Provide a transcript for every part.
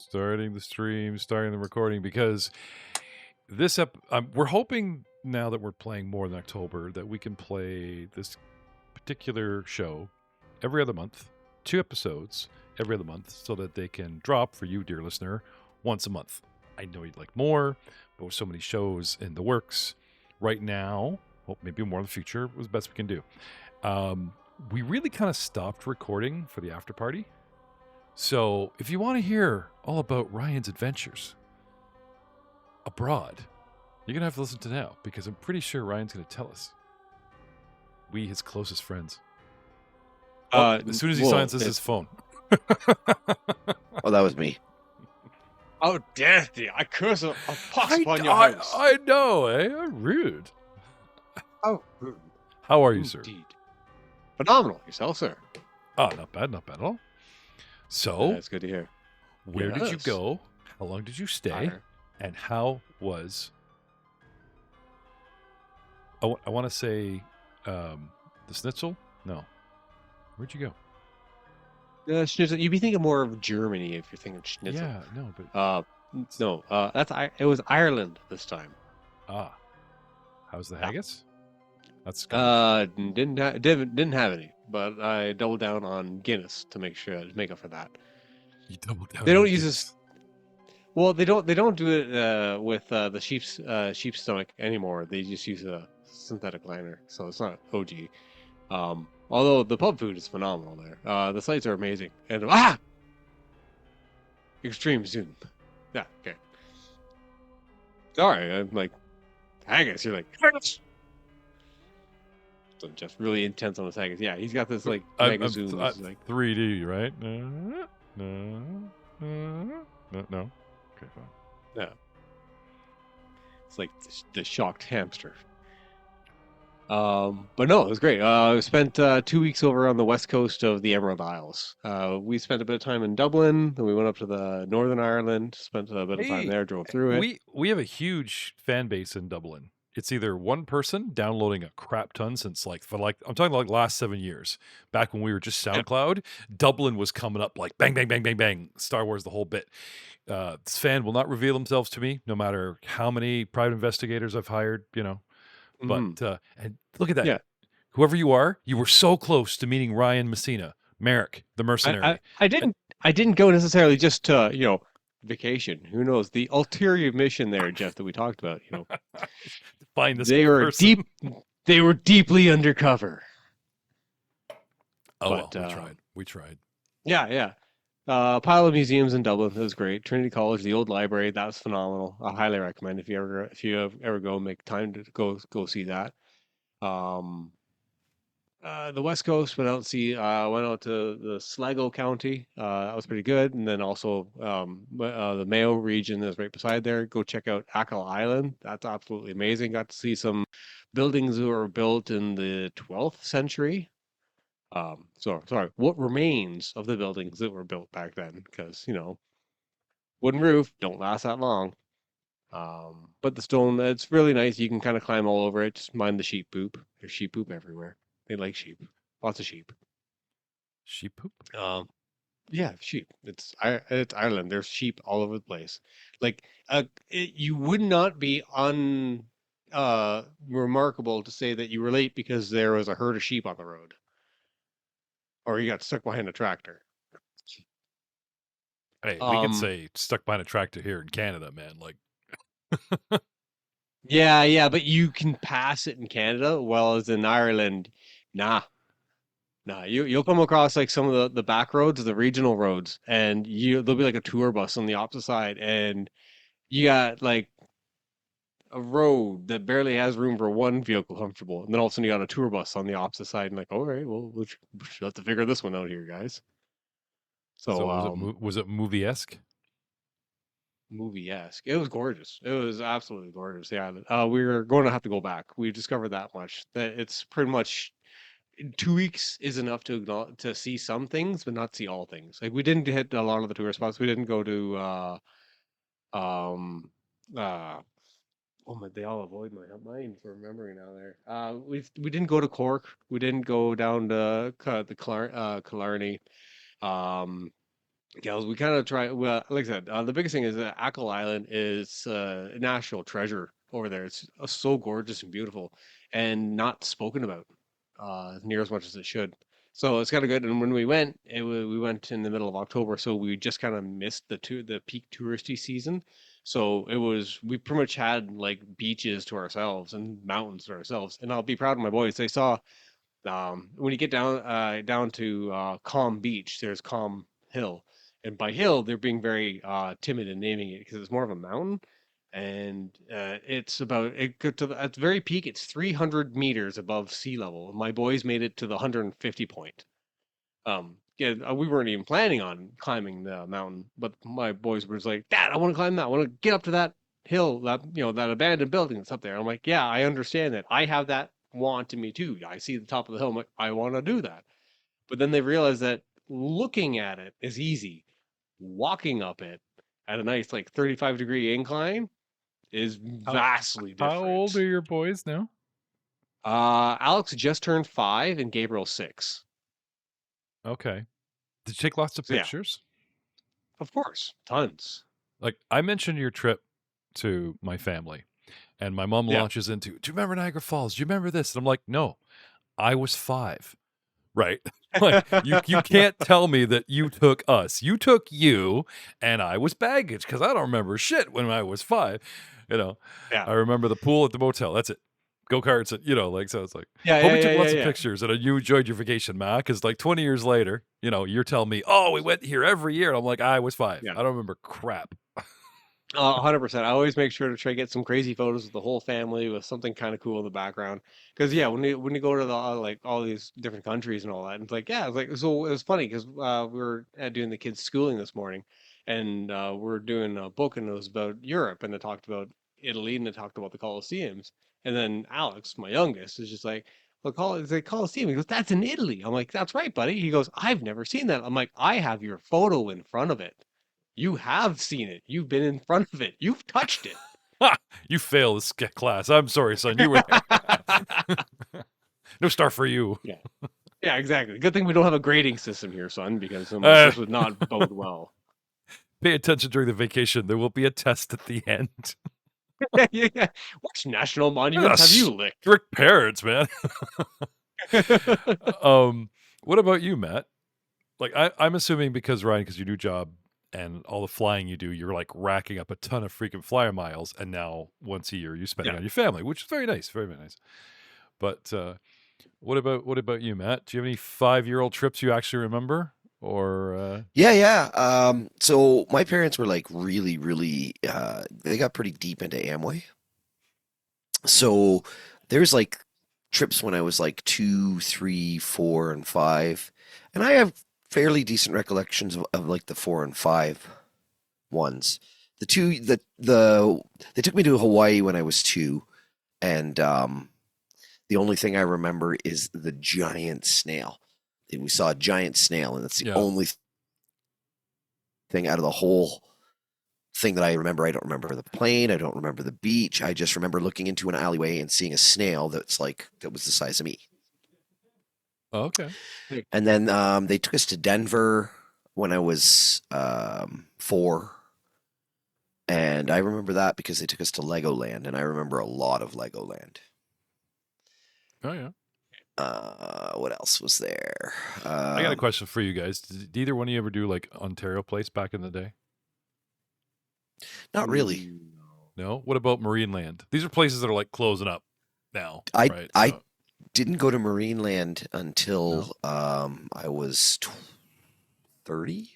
starting the stream, starting the recording, because we're hoping now that we're playing more in October that we can play this particular show every other month, 2 episodes every other month, so that they can drop for you, dear listener, once a month. I know you'd like more, but with so many shows in the works right now, well, maybe more in the future, was the best we can do. We really kind of stopped recording for the after party. So if you want to hear all about Ryan's adventures abroad, you're going to have to listen to now, because I'm pretty sure Ryan's going to tell us. We, his closest friends. As soon as he silences his phone. Oh, that was me. How dare thee! I curse a pox upon your house. I know, eh? I'm rude. How rude. How are you, sir? Indeed. Phenomenal. Yourself, sir? Oh, not bad at all. So, that's good to hear. Where did you go? How long did you stay? And how was... I want to say the schnitzel? No. Where'd you go? Schnitzel. You'd be thinking more of Germany if you're thinking schnitzel. Yeah, no, but... it was Ireland this time. Ah. How's the haggis? That's didn't have any, but I doubled down on Guinness to make up for that. You doubled down. They don't use this. Well, they don't do it with the sheep's stomach anymore. They just use a synthetic liner, so it's not OG. Although the pub food is phenomenal there. The sites are amazing. And extreme zoom. Yeah, okay. Sorry, I'm like haggis. You're like haggis. So just really intense on his haggis. Yeah, he's got this like mega zoom. Like 3D, right? No. Okay, fine. Yeah. It's like the shocked hamster. But no, it was great. We spent 2 weeks over on the west coast of the Emerald Isles. We spent a bit of time in Dublin, then we went up to the Northern Ireland, spent a bit of time there, drove through it. We have a huge fan base in Dublin. It's either one person downloading a crap ton since I'm talking like last 7 years. Back when we were just SoundCloud, Dublin was coming up like bang, bang, bang, bang, bang, Star Wars, the whole bit. This fan will not reveal themselves to me, no matter how many private investigators I've hired, But and look at that. Yeah. Whoever you are, you were so close to meeting Ryan Messina, Merrick, the mercenary. I didn't go necessarily just to, vacation. Who knows? The ulterior mission there, Jeff, that we talked about, Find this person. They were deeply undercover. Oh, we tried. Yeah. Pile of museums in Dublin. It was great. Trinity College, the old library, that was phenomenal. I highly recommend if you ever go, make time to go see that. The West Coast went out to the Sligo County. That was pretty good. And then also the Mayo region is right beside there. Go check out Achill Island. That's absolutely amazing. Got to see some buildings that were built in the 12th century. What remains of the buildings that were built back then? Because wooden roof don't last that long. But the stone, it's really nice. You can kind of climb all over it. Just mind the sheep poop. There's sheep poop everywhere. They like sheep. Lots of sheep. Sheep poop? Yeah, sheep. It's Ireland. There's sheep all over the place. Like, you would not be remarkable to say that you relate because there was a herd of sheep on the road. Or you got stuck behind a tractor. Hey, we can say stuck behind a tractor here in Canada, man. Like, yeah, but you can pass it in Canada, well as in Ireland, nah. You'll come across like some of the back roads, the regional roads, and there'll be like a tour bus on the opposite side, and you got like a road that barely has room for one vehicle comfortable, and then all of a sudden you got a tour bus on the opposite side, and like, all right, well, we'll have to figure this one out here, guys. So was it movie-esque? Movie-esque. It was gorgeous. It was absolutely gorgeous. The island. We're going to have to go back. We discovered that much. That it's pretty much 2 weeks is enough to see some things, but not see all things. Like we didn't hit a lot of the tourist spots. We didn't go to they all avoid my mind for remembering now there. We didn't go to Cork. We didn't go down to the Killarney. Yeah, we kind of try. Well, like I said, the biggest thing is that Ackle Island is a national treasure over there. It's so gorgeous and beautiful, and not spoken about near as much as it should. So it's kind of good. And when we went, we went in the middle of October, so we just kind of missed the peak touristy season. So we pretty much had like beaches to ourselves and mountains to ourselves. And I'll be proud of my boys. They saw when you get down to Calm Beach, there's Calm Hill, and by hill they're being very timid in naming it because it's more of a mountain, and it's about at the very peak. It's 300 meters above sea level. My boys made it to the 150 point. Yeah, we weren't even planning on climbing the mountain, but my boys were just like, "Dad, I want to climb that. I want to get up to that hill, that that abandoned building that's up there." I'm like, "Yeah, I understand that. I have that want in me too. I see the top of the hill. I'm like, I want to do that." But then they realize that looking at it is easy. Walking up it at a nice like 35-degree incline is How vastly how old are different. your boys now? Alex just turned 5 and Gabriel 6. Okay. Did you take lots of So yeah, pictures? of course, tons. Like I mentioned your trip to my family, and my mom Yeah, launches into, "Do you remember Niagara Falls? Do you remember this?" And I'm like, "No, I was 5." Right? Like you can't tell me that you took us. You took you, and I was baggage because I don't remember shit when I was 5. You know, yeah, I remember the pool at the motel. That's it. Go karts, and like so. It's like yeah, hope yeah, you yeah, took yeah, lots of yeah. pictures and you enjoyed your vacation, Ma. Because like 20 years later, you're telling me, "Oh, we went here every year." And I'm like, I was 5. Yeah. I don't remember crap. 100%. I always make sure to try to get some crazy photos of the whole family with something kind of cool in the background. Because yeah, when you go to the like all these different countries and all that, it's like yeah, it's like so it was funny because we were doing the kids' schooling this morning, and we're doing a book and it was about Europe and it talked about Italy and it talked about the Colosseums, and then Alex, my youngest, is just like. Well, it's a Colosseum. He goes, "That's in Italy." I'm like, "That's right, buddy." He goes, "I've never seen that." I'm like, "I have your photo in front of it. You have seen it. You've been in front of it. You've touched it." You failed this class. I'm sorry, son. You were there. No star for you. Yeah. Yeah, exactly. Good thing we don't have a grading system here, son, because Uh, this would not bode well. Pay attention during the vacation. There will be a test at the end. Yeah. Which national monuments have you licked? Strict parents, man. What about you, Matt? Like I'm assuming because Ryan, because your new job and all the flying you do, you're like racking up a ton of freaking flyer miles, and now once a year you're spending Yeah. on your family, which is very nice, very, very nice. But what about you, Matt? Do you have any 5-year-old trips you actually remember? Or Yeah, yeah. So my parents were like really, really, they got pretty deep into Amway. So there's like trips when I was like 2, 3, 4, and 5. And I have fairly decent recollections of like the 4 and 5 ones. They took me to Hawaii when I was 2. And the only thing I remember is the giant snail. And we saw a giant snail, and that's the yeah. only thing out of the whole thing that I remember. I don't remember the plane. I don't remember the beach. I just remember looking into an alleyway and seeing a snail that was the size of me. Oh, okay. And then they took us to Denver when I was 4. And I remember that because they took us to Legoland, and I remember a lot of Legoland. Oh yeah. What else was there? I got a question for you guys. Did either one of you ever do like Ontario Place back in the day? Not really. No. What about Marineland? These are places that are like closing up now, right? I didn't go to Marineland until I was 30.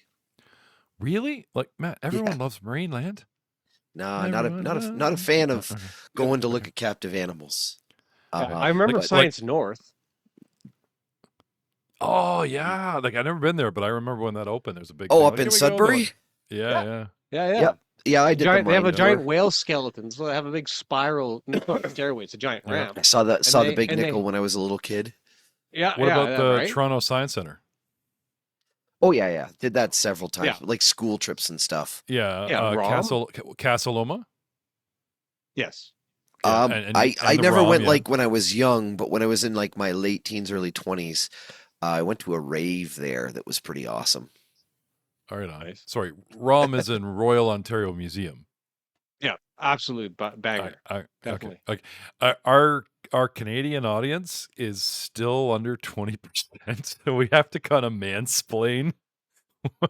Really? Like Matt, everyone loves Marineland. No, not a fan of going to look at captive animals. I remember Science North. Oh yeah, like I've never been there, but I remember when that opened. There's a big. Up in Sudbury. Yeah. Yeah, I did. They have a giant whale skeleton, so they have a big spiral stairway. It's a giant ramp. I saw the big nickel when I was a little kid. Yeah. What about the right? Toronto Science Center? Oh yeah. Did that several times, like school trips and stuff. Yeah. Castle Loma. Yes. I never went like when I was young, but when I was in like my late teens, early 20s, I went to a rave there that was pretty awesome. All right, on. Nice. Sorry, ROM is in Royal Ontario Museum. Yeah, absolute banger. Definitely. Okay. Our Canadian audience is still under 20%, so we have to kind of mansplain.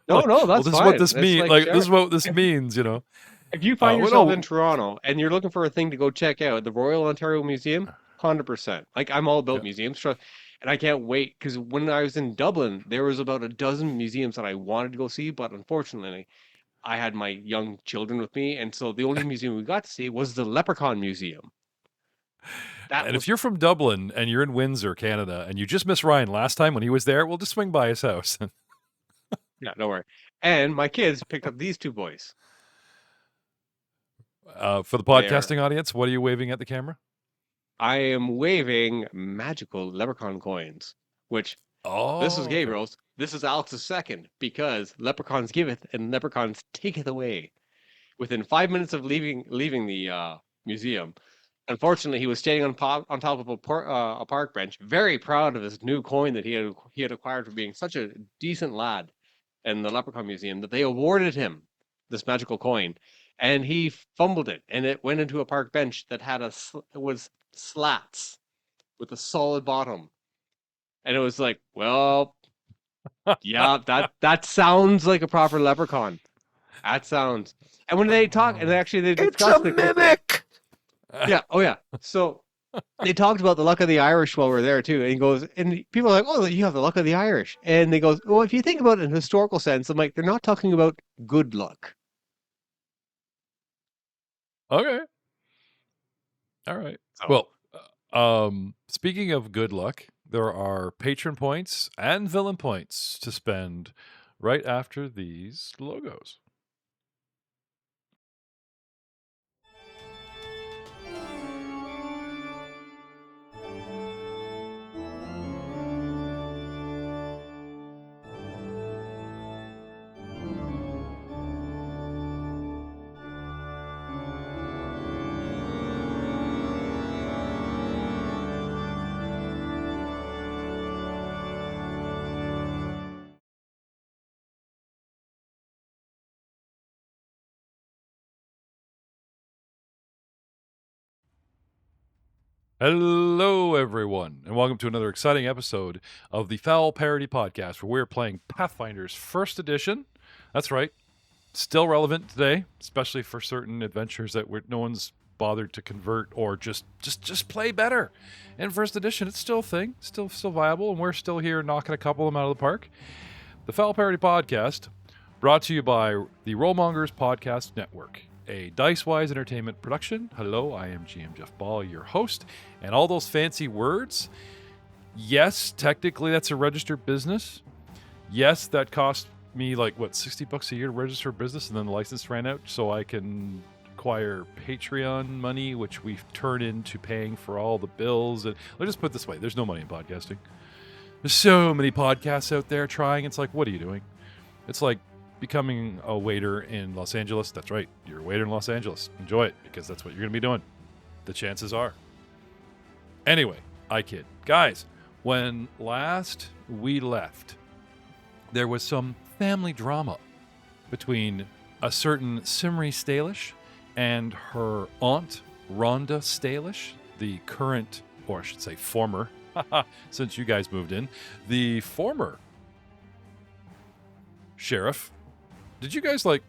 No, well, that's this is what fine. this It's means. like, Like, share this is it. what this means. If you find Well, yourself no, in Toronto and you're looking for a thing to go check out, the Royal Ontario Museum, 100%. Like, I'm all about Yeah. museums, and I can't wait because when I was in Dublin, there was about a dozen museums that I wanted to go see, but unfortunately, I had my young children with me, and so the only museum we got to see was the Leprechaun Museum. That And was if you're from Dublin and you're in Windsor, Canada, and you just missed Ryan last time when he was there, we'll just swing by his house. yeah, don't worry. And my kids picked up these two boys. For the They're podcasting audience, what are you waving at the camera? I am waving magical leprechaun coins, which this is Oh, okay. Gabriel's. This is Alex's second because leprechauns giveth and leprechauns taketh away. Within 5 minutes of leaving the museum, unfortunately, he was standing on top of a park bench, very proud of his new coin that he had acquired for being such a decent lad in the Leprechaun Museum that they awarded him this magical coin, and he fumbled it, and it went into a park bench that had was slats with a solid bottom, and it was like, well, yeah, that sounds like a proper leprechaun. That sounds. And when they talk, and they It's discuss a mimic. yeah, oh yeah. So they talked about the luck of the Irish while we're there too. And he goes, and people are like, "Oh, you have the luck of the Irish." And they goes, "Well, if you think about it in a historical sense, I'm like, they're not talking about good luck." Okay. All right. So, Well, speaking of good luck, there are patron points and villain points to spend right after these logos. Hello, everyone, and welcome to another exciting episode of the Foul Parody Podcast, where we're playing Pathfinder's first edition. That's right, still relevant today, especially for certain adventures that no one's bothered to convert or just play better. In first edition, it's still a thing, still viable, and we're still here knocking a couple of them out of the park. The Foul Parody Podcast, brought to you by the Mongers Podcast Network, a Dicewise Entertainment production. Hello, I am GM Jeff Ball, your host, and all those fancy words. Yes, technically that's a registered business. Yes, that cost me like what, $60 a year to register a business, and then the license ran out, so I can acquire Patreon money, which we've turned into paying for all the bills. And let's just put it this way: there's no money in podcasting. There's so many podcasts out there trying. It's like, what are you doing? It's like becoming a waiter in Los Angeles. That's right, you're a waiter in Los Angeles. Enjoy it, because that's what you're going to be doing. The chances are. Anyway, I kid. Guys, when last we left, there was some family drama between a certain Simri Stalish and her aunt, Rhonda Stalish, the current, or I should say former, since you guys moved in, the former sheriff. Did you guys you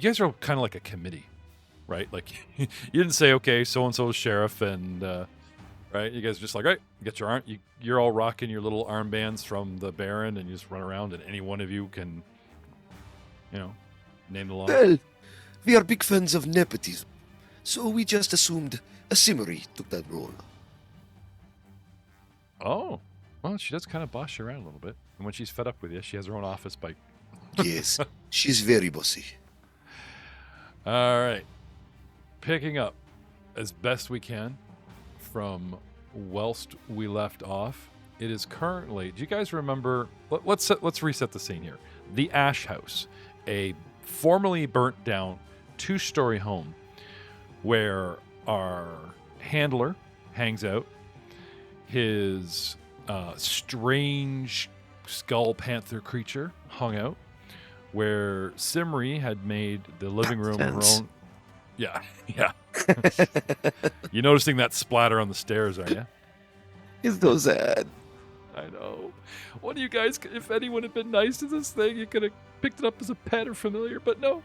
guys are kind of like a committee, right? Like, you didn't say, okay, so-and-so is sheriff, and, right? You guys are just like, right, you get your arm, you're all rocking your little armbands from the Baron, and you just run around, and any one of you can, name the law. Well, we are big fans of nepotism, so we just assumed a Simmery took that role. Oh, well, she does kind of boss you around a little bit. And when she's fed up with you, she has her own office by... Yes, she's very bossy. All right. Picking up as best we can from whilst we left off. It is currently... Do you guys remember... Let's reset the scene here. The Ash House, a formerly burnt down 2-story home where our handler hangs out. His strange skull panther creature hung out. where Simri had made the living room her Tense. own. Yeah, yeah. You're noticing that splatter on the stairs, are you? It's so sad. I know. One of you guys, if anyone had been nice to this thing, you could have picked it up as a pet or familiar, but no.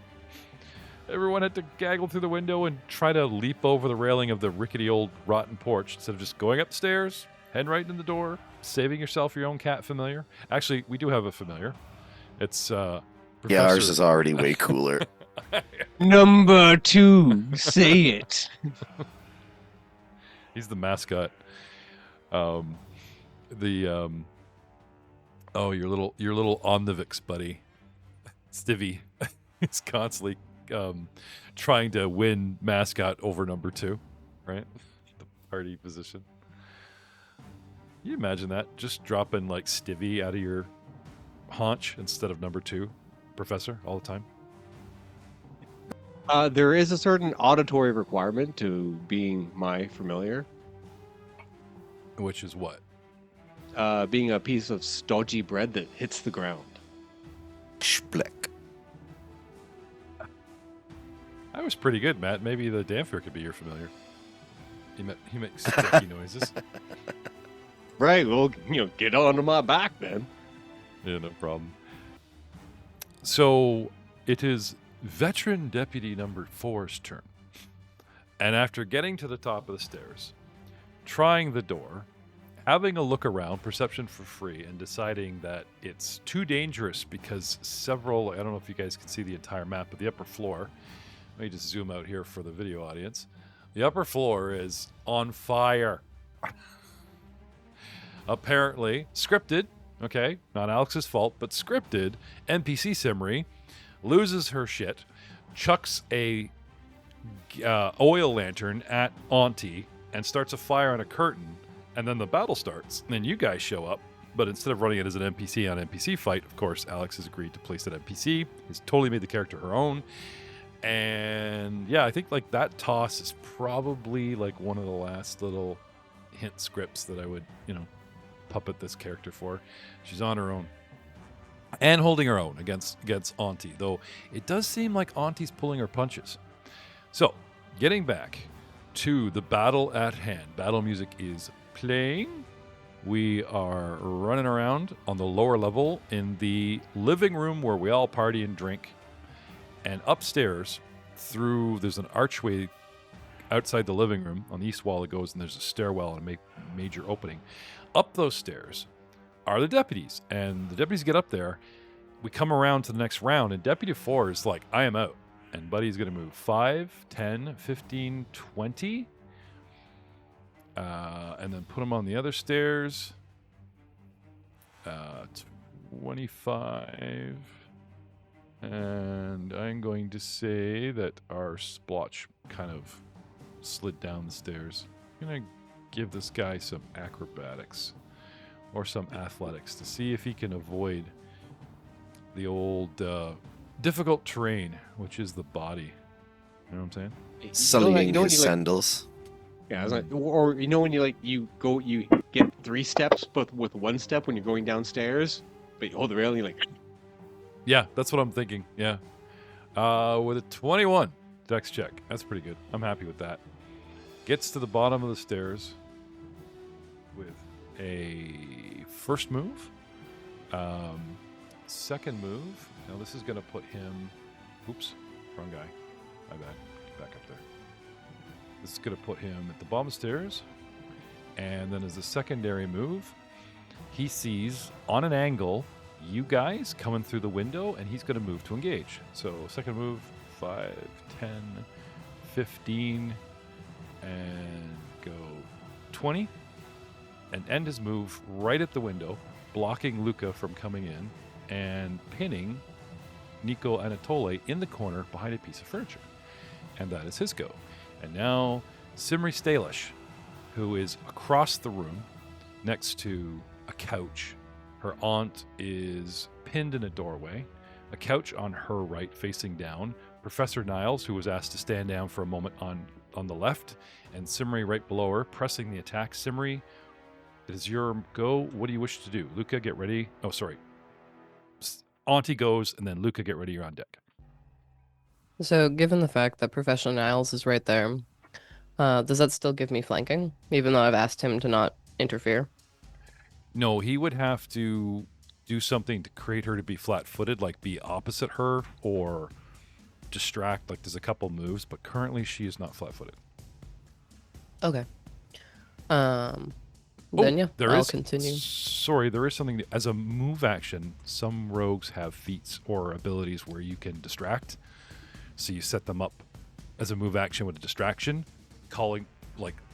Everyone had to gaggle through the window and try to leap over the railing of the rickety old rotten porch instead of just going up the stairs, heading right in the door, saving yourself your own cat familiar. Actually, we do have a familiar. It's Yeah, Professor. ours is already way cooler. Number 2, say it. He's the mascot. Oh, your little Omnivix buddy, Stivy, is constantly trying to win mascot over number 2, right? The party position. Can you imagine that? Just dropping like Stivy out of your haunch instead of number 2, Professor, all the time. There is a certain auditory requirement to being my familiar. Which is what? Being a piece of stodgy bread that hits the ground. Schleck. That was pretty good, Matt. Maybe the Damfer could be your familiar. He makes sticky noises. Right, well, get onto my back then. Yeah, no problem. So it is veteran deputy number 4's turn. And after getting to the top of the stairs, trying the door, having a look around, perception for free, and deciding that it's too dangerous because several, I don't know if you guys can see the entire map, but the upper floor, let me just zoom out here for the video audience. The upper floor is on fire. Apparently, scripted, okay, not Alex's fault, but scripted, NPC Simri loses her shit, chucks a oil lantern at Auntie, and starts a fire on a curtain, and then the battle starts. And then you guys show up, but instead of running it as an NPC on NPC fight, of course, Alex has agreed to place that NPC. He's totally made the character her own. And yeah, I think like that toss is probably like one of the last little hint scripts that I would, puppet this character for. She's on her own. And holding her own against Auntie, though it does seem like Auntie's pulling her punches. So, getting back to the battle at hand. Battle music is playing. We are running around on the lower level in the living room where we all party and drink. And upstairs, there's an archway outside the living room. On the east wall it goes, and there's a stairwell and a major opening. Up those stairs are the deputies. And the deputies get up there. We come around to the next round, and Deputy 4 is like, I am out. And Buddy's going to move 5, 10, 15, 20. And then put him on the other stairs. 25. And I'm going to say that our splotch kind of slid down the stairs. I'm going to give this guy some acrobatics or some athletics to see if he can avoid the old difficult terrain, which is the body. You know what I'm saying? Sullying his sandals. Yeah, I was like, or when you get 3 steps, but with 1 step when you're going downstairs, but you hold the railing, you're like. Yeah, that's what I'm thinking. Yeah. With a 21 dex check. That's pretty good. I'm happy with that. Gets to the bottom of the stairs with a first move. Second move. Now this is going to put him... Oops. Wrong guy. My bad. Get back up there. This is going to put him at the bottom of the stairs. And then as a secondary move, he sees on an angle... you guys coming through the window, and he's going to move to engage. So second move, 5, 10, 15, and go 20. And end his move right at the window, blocking Luca from coming in, and pinning Nico Anatole in the corner behind a piece of furniture. And that is his go. And now Simri Stalish, who is across the room next to a couch. Her aunt is pinned in a doorway, a couch on her right facing down, Professor Niles, who was asked to stand down for a moment on the left, and Simri right below her, pressing the attack. Simri, it is your go. What do you wish to do? Luca, get ready. Oh, sorry. Auntie goes, and then Luca, get ready. You're on deck. So, given the fact that Professional is right there, does that still give me flanking, even though I've asked him to not interfere? No, he would have to do something to create her to be flat-footed, like be opposite her or distract. Like there's a couple moves, but currently she is not flat-footed. Okay. Then yeah, I'll continue. Sorry, there is something as a move action. Some rogues have feats or abilities where you can distract. So you set them up as a move action with a distraction,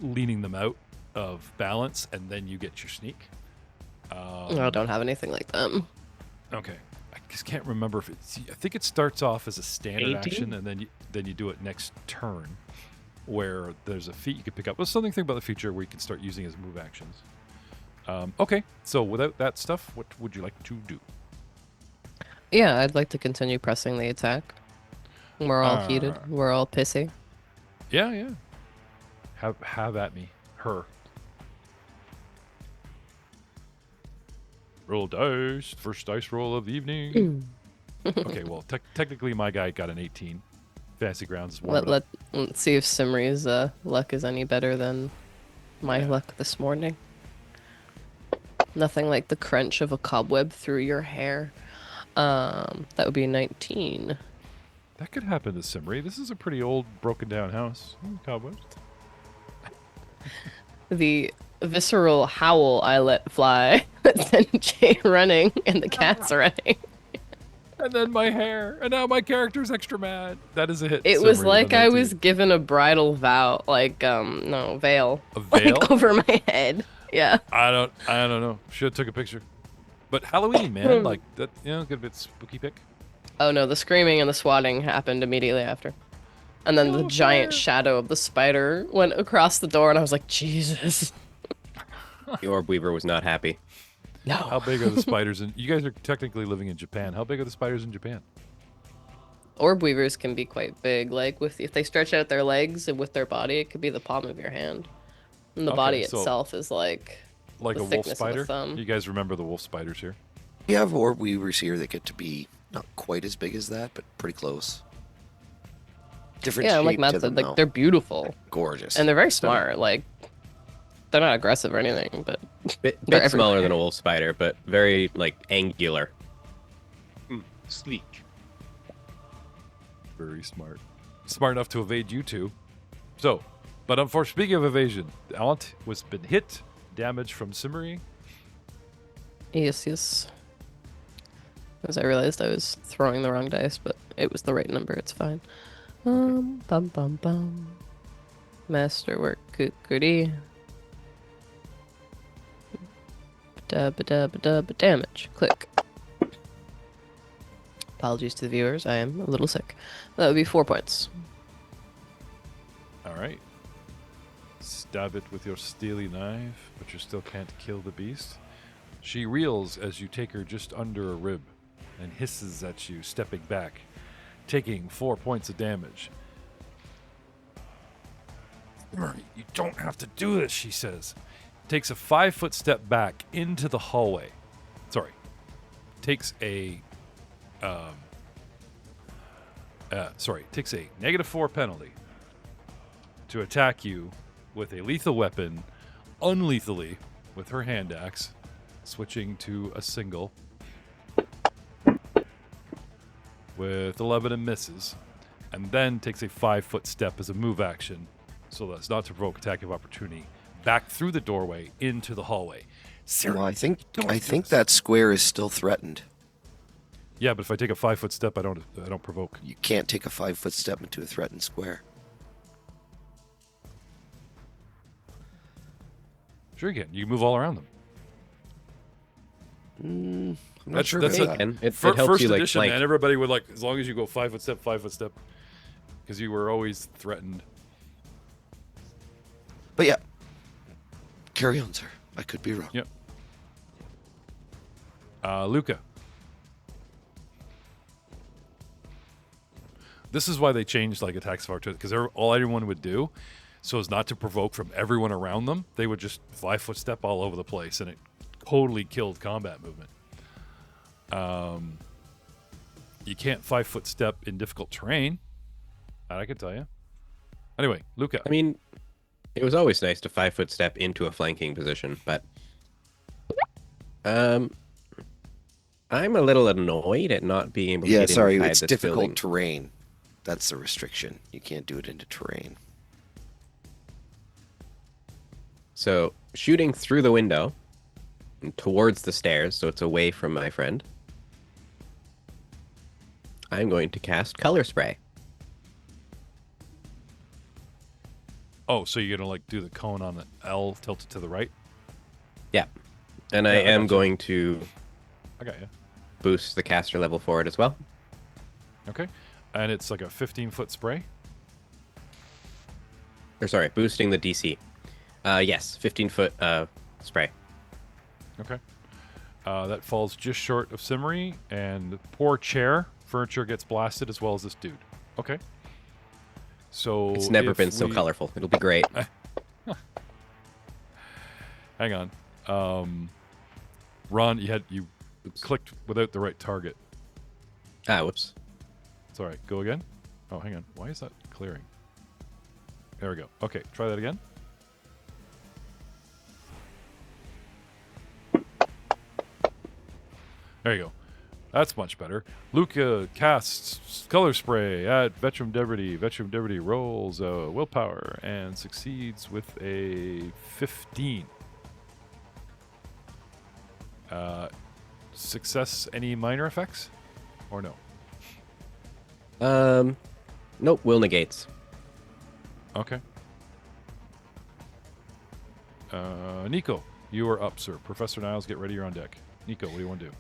leaning them out of balance, and then you get your sneak. I don't have anything like that. Okay, I just can't remember if it's. I think it starts off as a standard 18? action, and then you do it next turn, where there's a feat you can pick up. Well, something about the future where you can start using as move actions. Okay, so without that stuff, what would you like to do? Yeah, I'd like to continue pressing the attack. We're all heated. We're all pissy. Yeah. Have at me, her. Roll dice. First dice roll of the evening. Okay, well, technically my guy got an 18. Fantasy Grounds is warming up. Let's see if Simri's luck is any better than my luck this morning. Nothing like the crunch of a cobweb through your hair. That would be 19. That could happen to Simri. This is a pretty old, broken down house. Cobwebs. The visceral howl I let fly that sent Jay running and the cat's running. And then my hair. And now my character's extra mad. That is a hit. It Simri was with like a I 19. was given a bridal vow, veil. A veil? Like over my head. Yeah. I don't know. Should have took a picture. But Halloween, man, like that, good bit spooky pick. Oh no, the screaming and the swatting happened immediately after. And then the giant shadow of the spider went across the door, and I was like, Jesus. The Orb Weaver was not happy. No. How big are the spiders? You guys are technically living in Japan. How big are the spiders in Japan? Orb weavers can be quite big. Like if they stretch out their legs and with their body, it could be the palm of your hand. And the body itself is like a the wolf thickness of spider. a thumb. You guys remember the wolf spiders here? We have orb weavers here that get to be not quite as big as that, but pretty close. Different Yeah, shape like Matt to them, said, like though. they're beautiful Gorgeous. and they're very smart. Like they're not aggressive or anything, but Bit They're smaller everywhere. than a wolf spider, but very angular. Sleek. Very smart. Smart enough to evade you two. So, but unfortunately, speaking of evasion, Alll was been hit, damage from Simmery. yes. As I realized I was throwing the wrong dice, but it was the right number. It's fine. Bum bum bum. Masterwork, goody. Damage. Click. Apologies to the viewers. I am a little sick. That would be 4 points. All right. Stab it with your steely knife, but you still can't kill the beast. She reels as you take her just under a rib and hisses at you, stepping back, taking 4 points of damage. Murray, you don't have to do this, she says. Takes a 5-foot step back into the hallway. Sorry. Takes a takes a -4 penalty to attack you with a lethal weapon, unlethally, with her hand axe, switching to a single with 11 and misses, and then takes a 5-foot step as a move action, so that's not to provoke attack of opportunity, back through the doorway into the hallway. Sarah, Well, I think don't do this. that square is still threatened. Yeah, but if I take a 5-foot step, I don't provoke. You can't take a 5-foot step into a threatened square. Sure you can. You move all around them. I'm not That's- sure that's about a- that. And it First helps you edition, flank. man, everybody would as long as you go 5-foot step, because you were always threatened. But yeah, carry on, sir. I could be wrong. Yep. Luca. This is why they changed attacks of opportunity, because all anyone would do, so as not to provoke from everyone around them, they would just 5-foot step all over the place, and it totally killed combat movement. You can't 5-foot step in difficult terrain. That I can tell you. Anyway, Luca. I mean, it was always nice to 5-foot step into a flanking position, but I'm a little annoyed at not being able to Yeah, get sorry, inside it's this difficult building. terrain. That's the restriction. You can't do it into terrain. So shooting through the window and towards the stairs, so it's away from my friend, I'm going to cast Color Spray. Oh, so you're gonna like do the cone on the L tilted to the right? Yeah. And Yeah, I I am gotcha. going to I got you. boost the caster level for it as well. Okay. And it's like a 15-foot spray. Or sorry, boosting the DC. Yes, 15-foot spray. Okay. That falls just short of Simmery, and the poor chair furniture gets blasted as well as this dude. Okay. So It's never if been so we- colorful. It'll be great. Hang on. Ron, you clicked without the right target. Whoops. It's all right. Go again. Oh, hang on. Why is that clearing? There we go. Okay, try that again. There you go. That's much better. Luca casts Color Spray at Veteran Deputy. Veteran Deputy rolls a willpower and succeeds with a 15. Success, any minor effects? Or no? Nope, will negates. Okay. Nico, you are up, sir. Professor Niles, get ready. You're on deck. Nico, what do you want to do?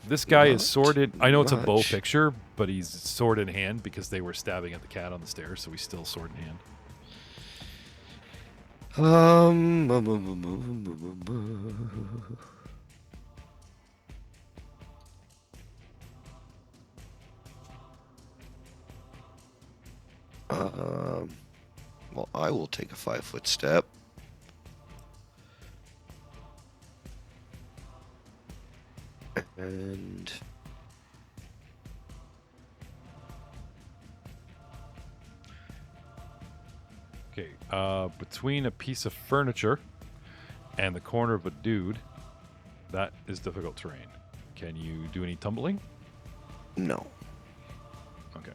This guy is Not sword in. I know it's a bow much. picture, but he's sword in hand because they were stabbing at the cat on the stairs, so he's still sword in hand. Well, I will take a 5-foot step. And Okay. Between a piece of furniture and the corner of a dude, that is difficult terrain. Can you do any tumbling? no. Okay.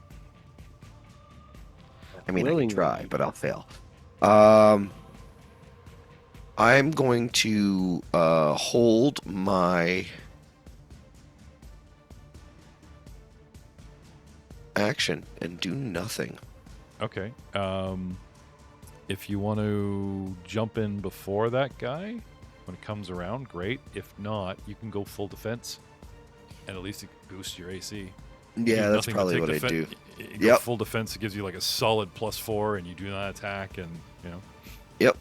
I mean, I Willingly. can try, but I'll fail. I'm going to hold my action and do nothing. Okay. If you want to jump in before that guy when it comes around, great. If not, you can go full defense, and at least it boosts your AC. Yeah, that's Nothing but probably take what I defen- do. You go Yep. full defense. It gives you like a solid +4, and you do not attack, and you know. Yep,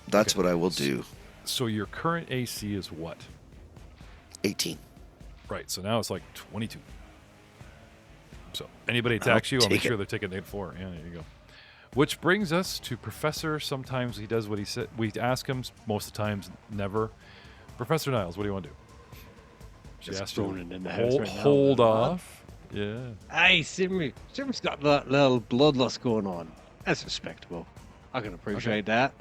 that's Okay. what I will do. So your current AC is what? 18. Right. So now it's like 22. So anybody I'll attacks you, I'll make take it. sure they're taking -4. Yeah, there you go. Which brings us to Professor. Sometimes he does what he said. We ask him. Most of the times, never. Professor Niles, what do you want to do? She Just asked you to droning in the house right now, hold man. off. Yeah. Hey, Simmy. Simmy's got that little bloodlust going on. That's respectable. I can appreciate that.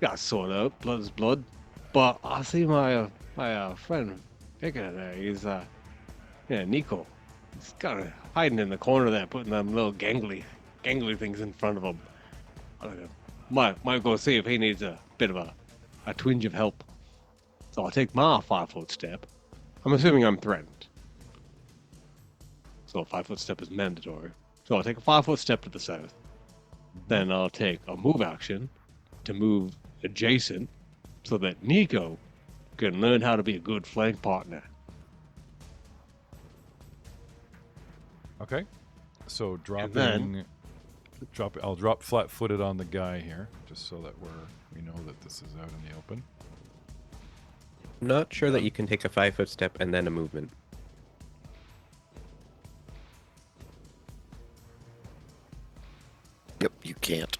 Got sort out. Blood is blood. But I see my friend picking there. He's Nico. He's kind of hiding in the corner there, putting them little gangly things in front of him. I don't know. Might go see if he needs a bit of a twinge of help. So I'll take my 5-foot step. I'm assuming I'm threatened. So a 5-foot step is mandatory. So I'll take a 5-foot step to the south. Then I'll take a move action to move adjacent so that Nico can learn how to be a good flank partner. Okay. So then- I'll drop flat-footed on the guy here, just so that we know that this is out in the open. I'm not sure that you can take a 5-foot step and then a movement. Yep, you can't.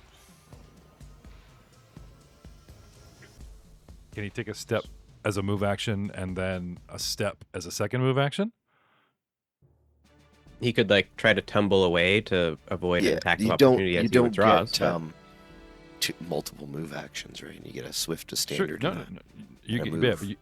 Can he take a step as a move action and then a step as a second move action? He could like try to tumble away to avoid an attack of you opportunity don't as you he don't withdraws. get multiple move actions, right? You get a swift to standard. Sure. and No. a But move.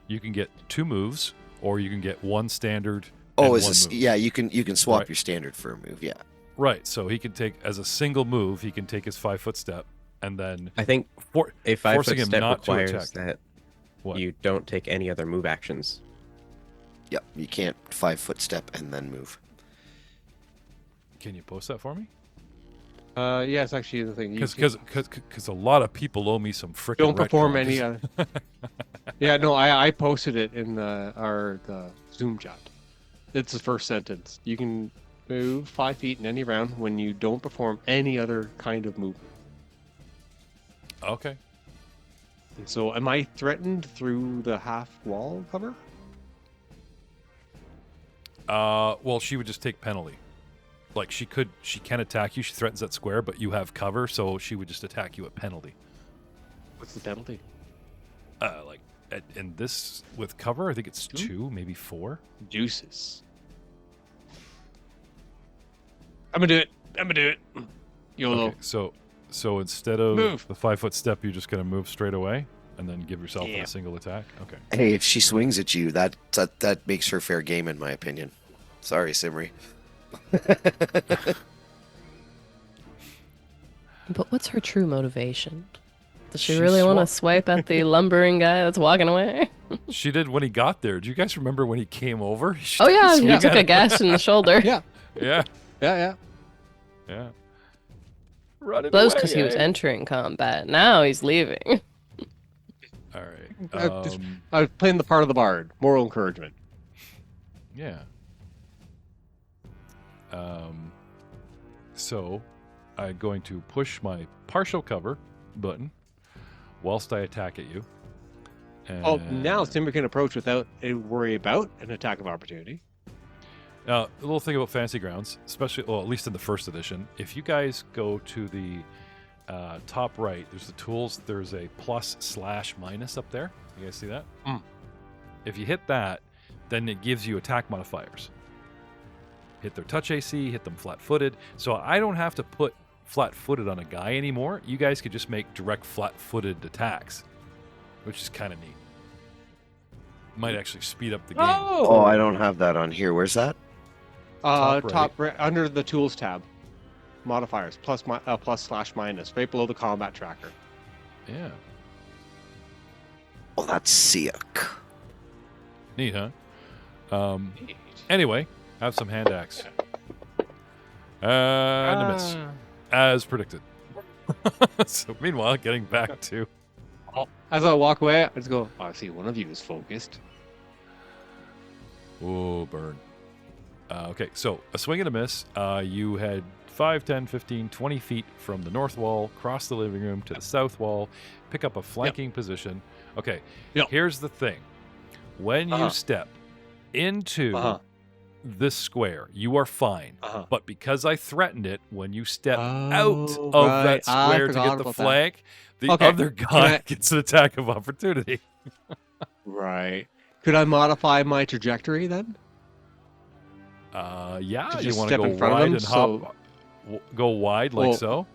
you can get 2 moves, or you can get 1 standard. Oh, and is 1 this? move. Yeah, you can swap Right. your standard for a move. Yeah. Right. So he can take as a single move. He can take his 5-foot step, and then I think a forcing 5-foot him step not to requires attack. that What? you don't take any other move actions. Yep. You can't 5-foot step and then move. Can you post that for me? Yeah, it's actually the thing. Because a lot of people owe me some frickin' Don't perform retcon. any other. Yeah, no, I posted it in the Zoom chat. It's the first sentence. You can move 5 feet in any round when you don't perform any other kind of movement. Okay. And so, am I threatened through the half wall cover? Well, she would just take penalty. Like she can attack you. She threatens that square, but you have cover, so she would just attack you at penalty. What's the penalty? In this with cover, I think it's 2, maybe 4. Juices. I'm gonna do it. YOLO. Okay, so instead of Move. the 5-foot step, you're just gonna move straight away and then give yourself Yeah. a single attack. Okay. Hey, if she swings at you, that makes her fair game, in my opinion. Sorry, Simri. But what's her true motivation? Does she She really want to swa- swipe at the lumbering guy that's walking away? She did when he got there. Do you guys remember when he came over? She Oh yeah, he swung took at a him. gash in the shoulder. Yeah, Yeah, yeah. yeah. Running That was away, because he was eh? entering combat. Now he's leaving. All right. Just- I was playing the part of the bard. Moral encouragement. Yeah. So I'm going to push my partial cover button whilst I attack at you. Oh, now And- Simba can approach without a worry about an attack of opportunity. Now, a little thing about Fantasy Grounds, especially, well, at least in the first edition, if you guys go to the top right, there's the tools, there's a +/- up there. You guys see that? Mm. If you hit that, then it gives you attack modifiers. Hit their touch AC, hit them flat-footed. So I don't have to put flat-footed on a guy anymore. You guys could just make direct flat-footed attacks, which is kind of neat. Might actually speed up the game. Oh, I don't have that on here. Where's that? Top right, under the tools tab. Modifiers, +/- right below the combat tracker. Yeah. Oh, that's sick. Neat, huh? Anyway, have some hand axe. And a miss, as predicted. So meanwhile, getting back to... As I walk away, I just go, I see one of you is focused. Oh, burn. Okay, so a swing and a miss. You had 5, 10, 15, 20 feet from the north wall, cross the living room to the south wall, pick up a flanking position. Okay, Yep. here's the thing. When you step into this square, you are fine. But because I threatened it, when you step out Oh, of right. that I square to forgot get the about that. flank, the Okay, other guy I- gets an attack of opportunity. Right. Could I modify my trajectory then? Yeah, To you just want to step go in front of wide him, and so- hop, go wide like Well, so,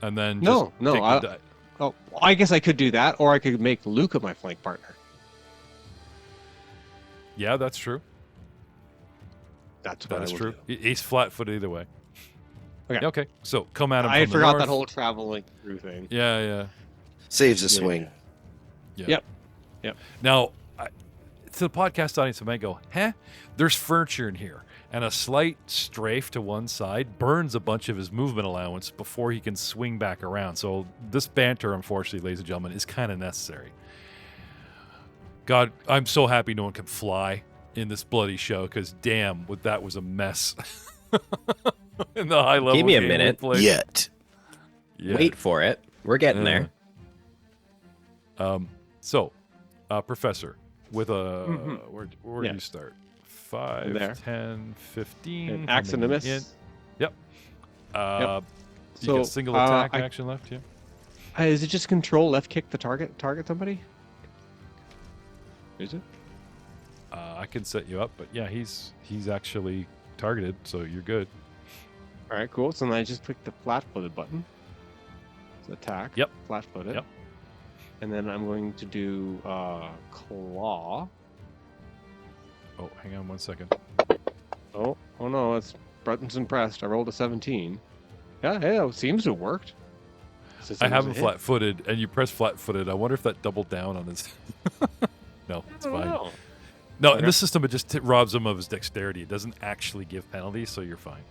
and then no, just no, take the I- di- Oh, I guess I could do that, or I could make Luca my flank partner. Yeah, that's true. That's what That is I will true. do. He's flat-footed either way. Okay. Okay. So come at him. I from the forgot north. that whole traveling through thing. Yeah. Saves a Yeah. swing. Yep. Now, to the podcast audience, I might go, "Huh? There's furniture in here," and a slight strafe to one side burns a bunch of his movement allowance before he can swing back around. So this banter, unfortunately, ladies and gentlemen, is kind of necessary. God, I'm so happy no one can fly in this bloody show, because damn, that was a mess. In the high level Give me a game we minute. played. Yet. Yeah. Wait for it. We're getting there. So, Professor, with a where do Yeah. you start? 5, There. 10, 15. And axe and a coming miss. in. Yep. You So, get single attack I- action left, yeah? Is it just control left kick the target somebody? Is it? I can set you up, but yeah, he's actually targeted, so you're good. All right, cool. So then I just click the flat-footed button. So attack. Yep. Flat-footed. Yep. And then I'm going to do claw. Oh, hang on 1 second. Oh no, it's buttons and pressed. I rolled a 17. Yeah, it seems to have worked. I have him flat-footed, and you press flat-footed. I wonder if that doubled down on his. No, it's fine. No, in this system, it just robs him of his dexterity. It doesn't actually give penalties, so you're fine.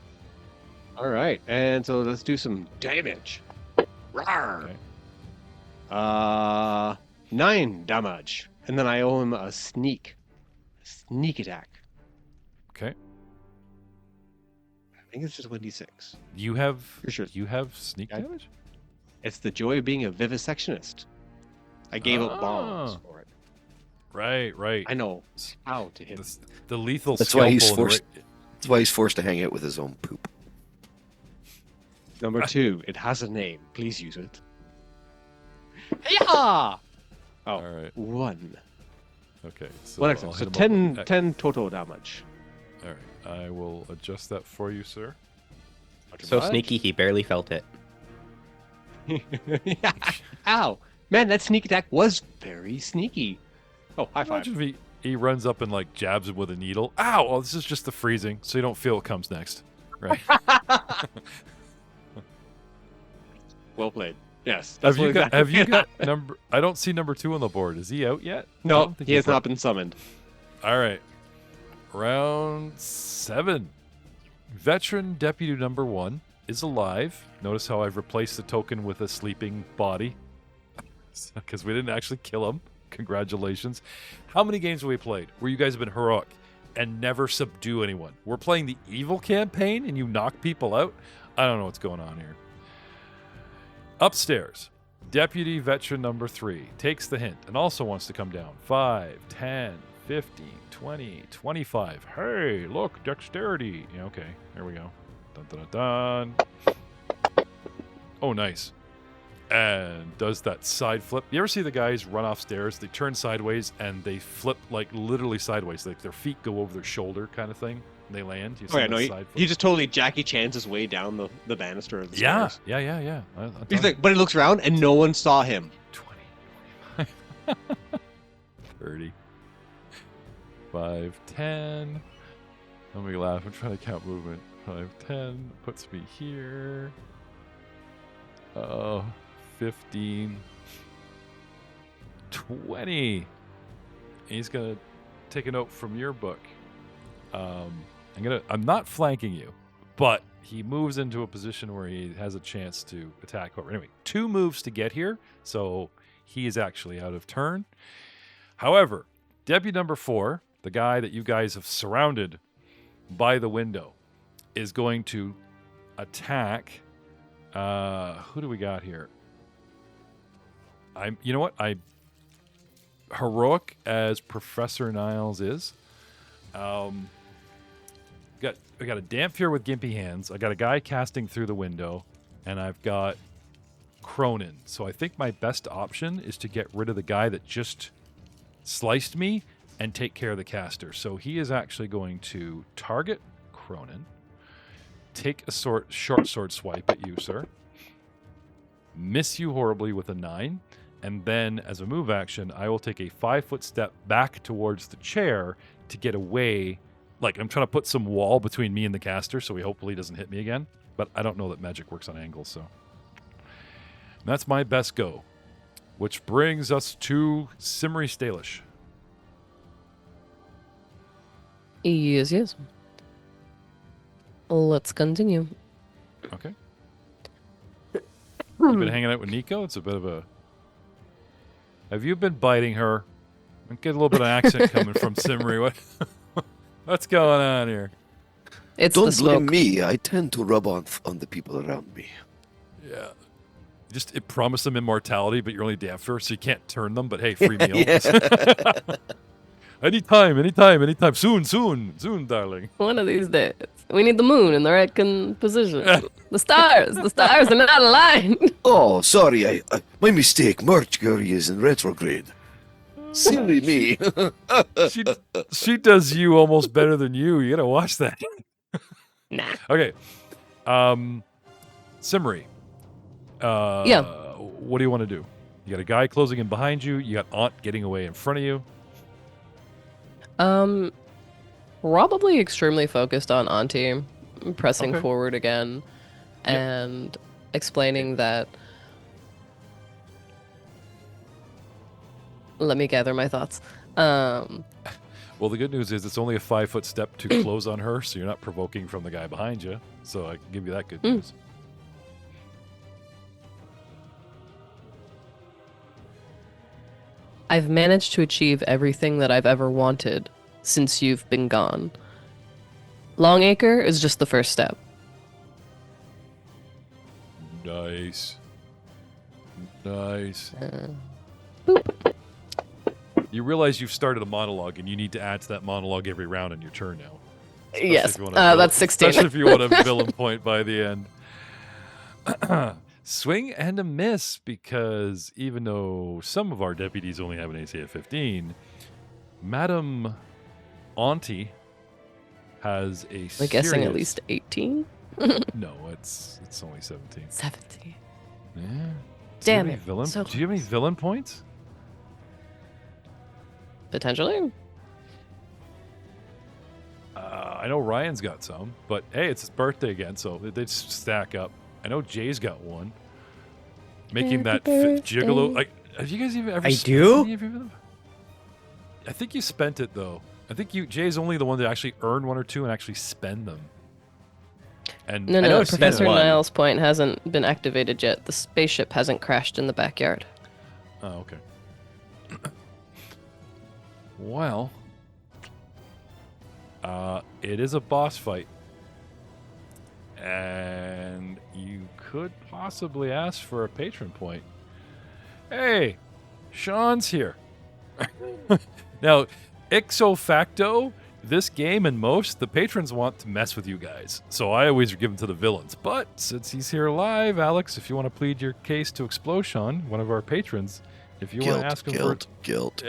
All right, and so let's do some damage. Rawr. Okay. 9 damage, and then I owe him a sneak attack. Okay. I think it's just 1d6. You have For sure. You have sneak damage? It's the joy of being a vivisectionist. I gave up bombs Ah. for it. Right. I know how to hit. The lethal That's why he's scalpel and the forced. That's why he's forced to hang out with his own poop. Number 2, it has a name. Please use it. Yeah. Oh, All right. 1. Okay. So, One I'll extra. hit So him up 10 total damage. All right. I will adjust that for you, sir. So sneaky, he barely felt it. Yeah. Ow. Man, that sneak attack was very sneaky. Oh, high five. Imagine if he runs up and like jabs him with a needle. Ow! Oh, this is just the freezing, so you don't feel what comes next. Right. Well played. Yes. That's Have you what got? exactly- Have you got number? I don't see number 2 on the board. Is he out yet? I No, don't think he has he's not been summoned. All right. Round 7. Veteran deputy number 1 is alive. Notice how I've replaced the token with a sleeping body. Because we didn't actually kill him. Congratulations. How many games have we played where you guys have been heroic and never subdue anyone? We're playing the evil campaign and you knock people out? I don't know what's going on here. Upstairs, deputy veteran number 3 takes the hint and also wants to come down. 5, 10, 15, 20, 25. Hey, look, dexterity. Yeah, okay, there we go. Dun, dun, dun, dun. Oh, nice. And does that side flip. You ever see the guys run off stairs? They turn sideways and they flip like literally sideways. Like their feet go over their shoulder kind of thing. And they land. You Oh yeah, see no, that he side flip? just totally Jackie Chan's his way down the banister of the Yeah. stairs. I'll He's tell like, but he looks around and no one saw him. 20, 25, 30, 5, 10. Let me laugh. I'm trying to count movement. 5, 10 puts me here. 15, 20. He's gonna take a note from your book. I'm not flanking you, but he moves into a position where he has a chance to attack over. Anyway, 2 moves to get here, so he is actually out of turn. However, deputy number 4, the guy that you guys have surrounded by the window, is going to attack. Who do we got here? You know what? Heroic as Professor Niles is. I got a damp fear with gimpy hands. I got a guy casting through the window, and I've got Cronin. So I think my best option is to get rid of the guy that just sliced me and take care of the caster. So he is actually going to target Cronin, take a short sword swipe at you, sir, miss you horribly with a 9, and then as a move action, I will take a 5-foot step back towards the chair to get away. Like, I'm trying to put some wall between me and the caster so he hopefully doesn't hit me again. But I don't know that magic works on angles, so. And that's my best go. Which brings us to Simri Stalish. Yes. Let's continue. Okay. You've been hanging out with Nico? It's a bit of a... Have you been biting her? I get a little bit of accent coming from Simri. What's going on here? It's the Don't blame smoke. me. I tend to rub on the people around me. Yeah. It promised them immortality, but you're only damper, so you can't turn them. But hey, free meal. Anytime. Soon, darling. One of these days. We need the moon in the right position. The stars are not aligned. Oh, sorry. My mistake. Mercury is in retrograde. Silly me. She does you almost better than you. You gotta watch that. Nah. Okay. Simmery. Yeah. What do you want to do? You got a guy closing in behind you. You got Aunt getting away in front of you. Probably extremely focused on Auntie, pressing Okay. forward again, Yep. and explaining that. Let me gather my thoughts. Well, the good news is it's only a 5-foot step to close on her, so you're not provoking from the guy behind you. So I can give you that good news. I've managed to achieve everything that I've ever wanted since you've been gone. Longacre is just the first step. Nice. Nice. You realize you've started a monologue, and you need to add to that monologue every round on your turn now. Especially Yes, if you wanna that's 16. Especially if you want a villain point by the end. Swing and a miss, because even though some of our deputies only have an AC of 15, Madam Auntie has a I'm guessing at serious- least 18? No, it's only 17. 17. Yeah. Damn Do you have any it, Villain? so Do you have any villain points? Potentially? I know Ryan's got some, but hey, it's his birthday again, so they stack up. I know Jay's got one. Making that gigolo. Like, have you guys even ever? I spent do? any of your villain- I think you spent it though. I think Jay's only the one that actually earned one or two and actually spend them. And No, I know no, I've spent Professor one. Niles' point hasn't been activated yet. The spaceship hasn't crashed in the backyard. Oh, okay. Well, it is a boss fight. And you could possibly ask for a patron point. Hey, Sean's here. Now, ipso facto, this game and most, the patrons want to mess with you guys. So I always give them to the villains. But since he's here live, Alex, if you want to plead your case to Explosion, one of our patrons, if you want to ask him guilt.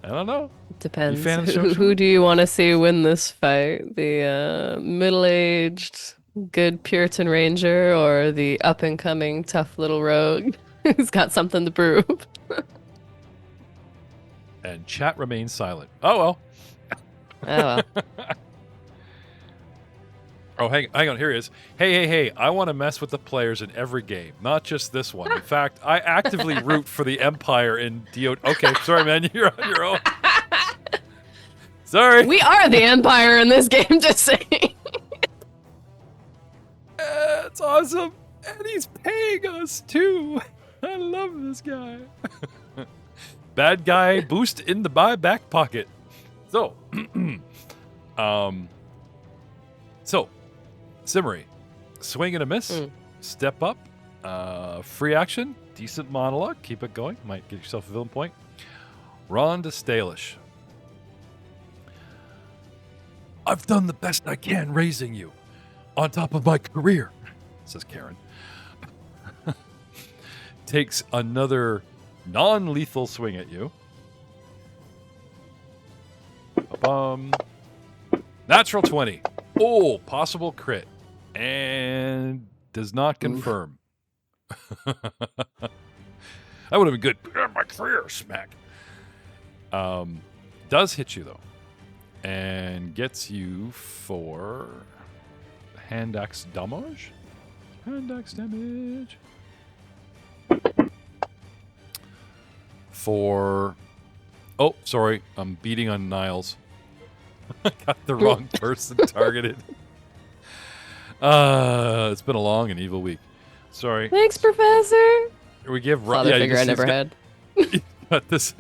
I don't know. Depends. fan of the show, Who Sean? do you want to see win this fight? The middle-aged, good Puritan Ranger, or the up-and-coming tough little rogue who's got something to prove? And chat remains silent. Oh, well. Oh well. Oh, hang on. Here he is. Hey. I want to mess with the players in every game, not just this one. In fact, I actively root for the Empire in DO. Okay, sorry, man. You're on your own. Sorry. We are the Empire in this game, just saying. It's awesome. And he's paying us, too. I love this guy. Bad guy boost in the back pocket. So, Simmery, swing and a miss, step up, free action, decent monologue, keep it going, might get yourself a villain point. Ron to Stalish. I've done the best I can raising you, on top of my career, says Karen. Takes another non-lethal swing at you. Natural 20. Oh, possible crit. And does not confirm. That would have been good. My career, smack. Does hit you, though. And gets you for hand axe damage. Hand axe damage. For... Oh, sorry. I'm beating on Niles. I got the wrong person targeted. It's been a long and evil week. Sorry. Thanks, Professor. We give Father you figure I can see never it's had. got this.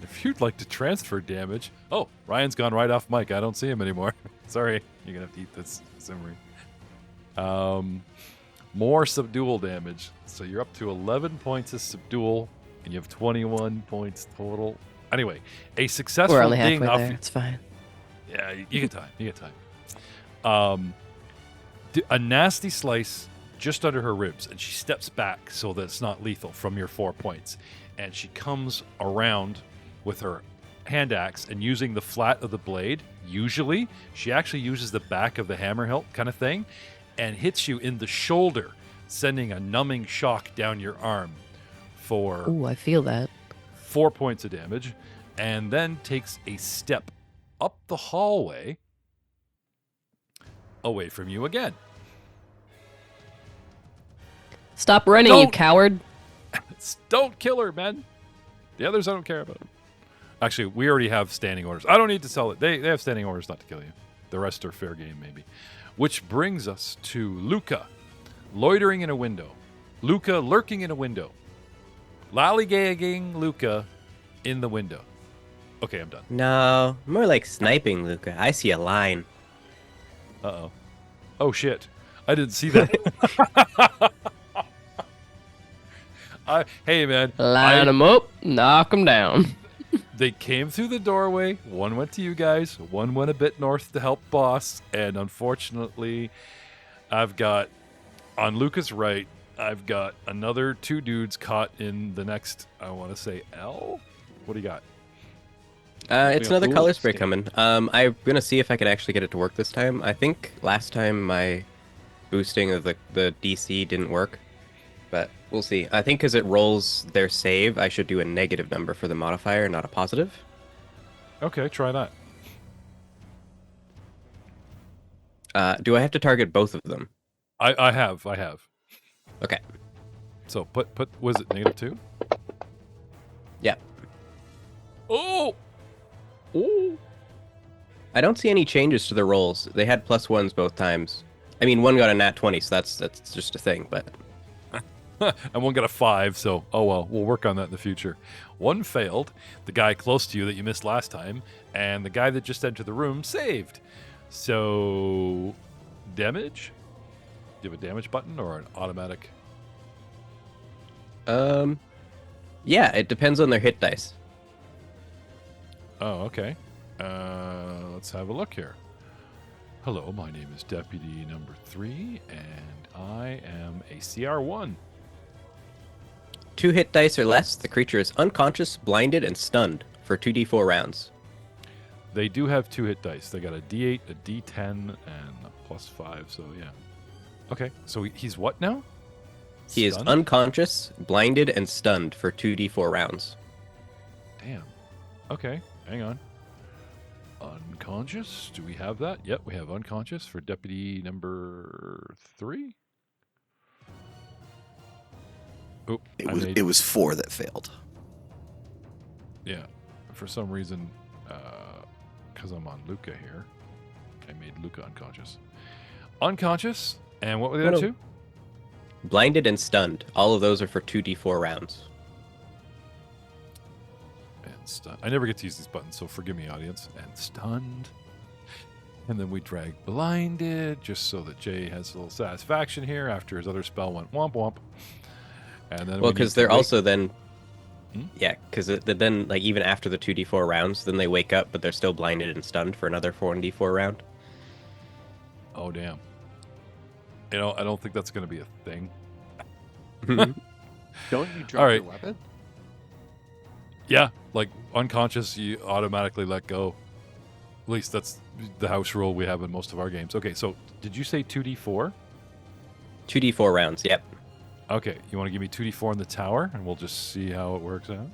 If you'd like to transfer damage. Oh, Ryan's gone right off mic. I don't see him anymore. Sorry. You're going to have to eat this, Simmery. More subdual damage. So you're up to 11 points of subdual, and you have 21 points total. Anyway, a successful We're only ding halfway off. there. It's fine. Yeah, you get time. You get time. A nasty slice just under her ribs, and she steps back so that it's not lethal from your 4 points. And she comes around with her hand axe and using the flat of the blade, usually, she actually uses the back of the hammer hilt kind of thing and hits you in the shoulder, sending a numbing shock down your arm for Ooh, I feel that. 4 points of damage, and then takes a step up the hallway away from you again. Stop running, you Don't- coward. Don't kill her, man. The others I don't care about. Actually, we already have standing orders. I don't need to sell it. They have standing orders not to kill you. The rest are fair game, maybe. Which brings us to Luca, loitering in a window. Luca lurking in a window. Lollygagging Luca in the window. Okay, I'm done. No, more like sniping, Luca. I see a line. Uh-oh. Oh, shit. I didn't see that. Hey, man. Line them up, knock them down. They came through the doorway. One went to you guys. One went a bit north to help boss. And unfortunately, I've got, on Luca's right, I've got another 2 dudes caught in the next, I want to say, L? What do you got? It's got another Ooh, color spray state. coming. I'm gonna see if I can actually get it to work this time. I think last time my boosting of the DC didn't work, but we'll see. I think because it rolls their save, I should do a negative number for the modifier, not a positive. Okay, try that. Do I have to target both of them? I have. Okay. So put was it -2? Yeah. Oh! Oh! I don't see any changes to the rolls. They had +1s both times. I mean, one got a nat 20, so that's just a thing, but... And one got a 5, so oh well, we'll work on that in the future. One failed, the guy close to you that you missed last time, and the guy that just entered the room saved. So, damage? Do you have a damage button or an automatic? Yeah, it depends on their hit dice. Oh, okay. Let's have a look here. Hello, my name is Deputy Number 3, and I am a CR1. 2 hit dice or less, the creature is unconscious, blinded, and stunned for 2d4 rounds. They do have 2 hit dice. They got a D8, a D10, and a +5, so yeah. Okay, so he's what now? He is Stunned? unconscious, blinded, and stunned for 2d4 rounds. Damn. Okay, hang on. Unconscious? Do we have that? Yep, we have unconscious for Deputy Number 3. Oh, It was 4 that failed. Yeah, for some reason, because I'm on Luca here, I made Luca unconscious. Unconscious, and what were the other No. 2? Blinded and stunned. All of those are for 2d4 rounds. And stunned. I never get to use these buttons, so forgive me, audience. And stunned. And then we drag blinded, just so that Jay has a little satisfaction here after his other spell went womp womp. And then Well, we because need to they're wait- also then... Hmm? Yeah, because then, like, even after the 2d4 rounds, then they wake up, but they're still blinded and stunned for another 1d4 round. Oh, damn. You know, I don't think that's going to be a thing. Don't you drop All right. your weapon? Yeah, like unconscious, you automatically let go. At least that's the house rule we have in most of our games. Okay, so did you say 2d4? 2d4 rounds, yep. Okay, you want to give me 2d4 in the tower, and we'll just see how it works out?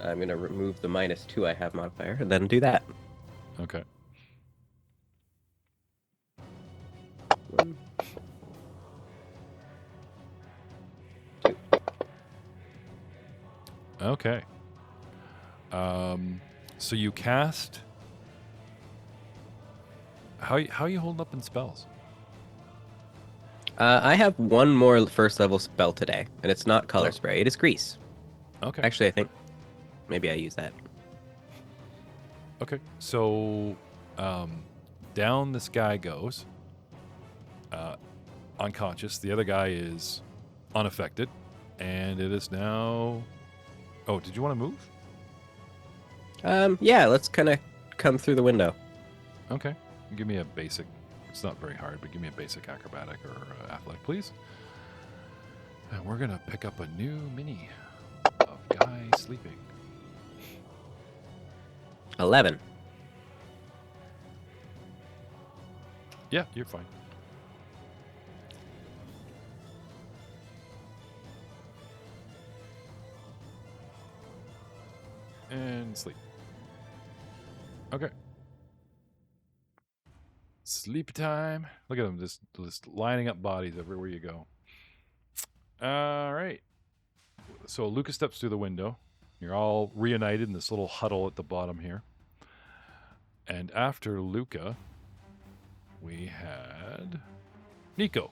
I'm going to remove the -2 I have modifier, and then do that. Okay. Okay. So you cast. How are you holding up in spells? I have one more first level spell today, and it's not color Oh. spray. It is grease. Okay. Actually, I think maybe I use that. Okay. So, down this guy goes. Unconscious. The other guy is unaffected, and it is now. Oh, did you want to move? Yeah, let's kind of come through the window. Okay. Give me a basic It's not very hard, but give me a basic acrobatic or athletic, please. And we're going to pick up a new mini of Guy sleeping. 11. Yeah, you're fine. And sleep. Okay. Sleep time. Look at them just lining up bodies everywhere you go. All right. So Lucas steps through the window. You're all reunited in this little huddle at the bottom here. And after Luca, we had Nico,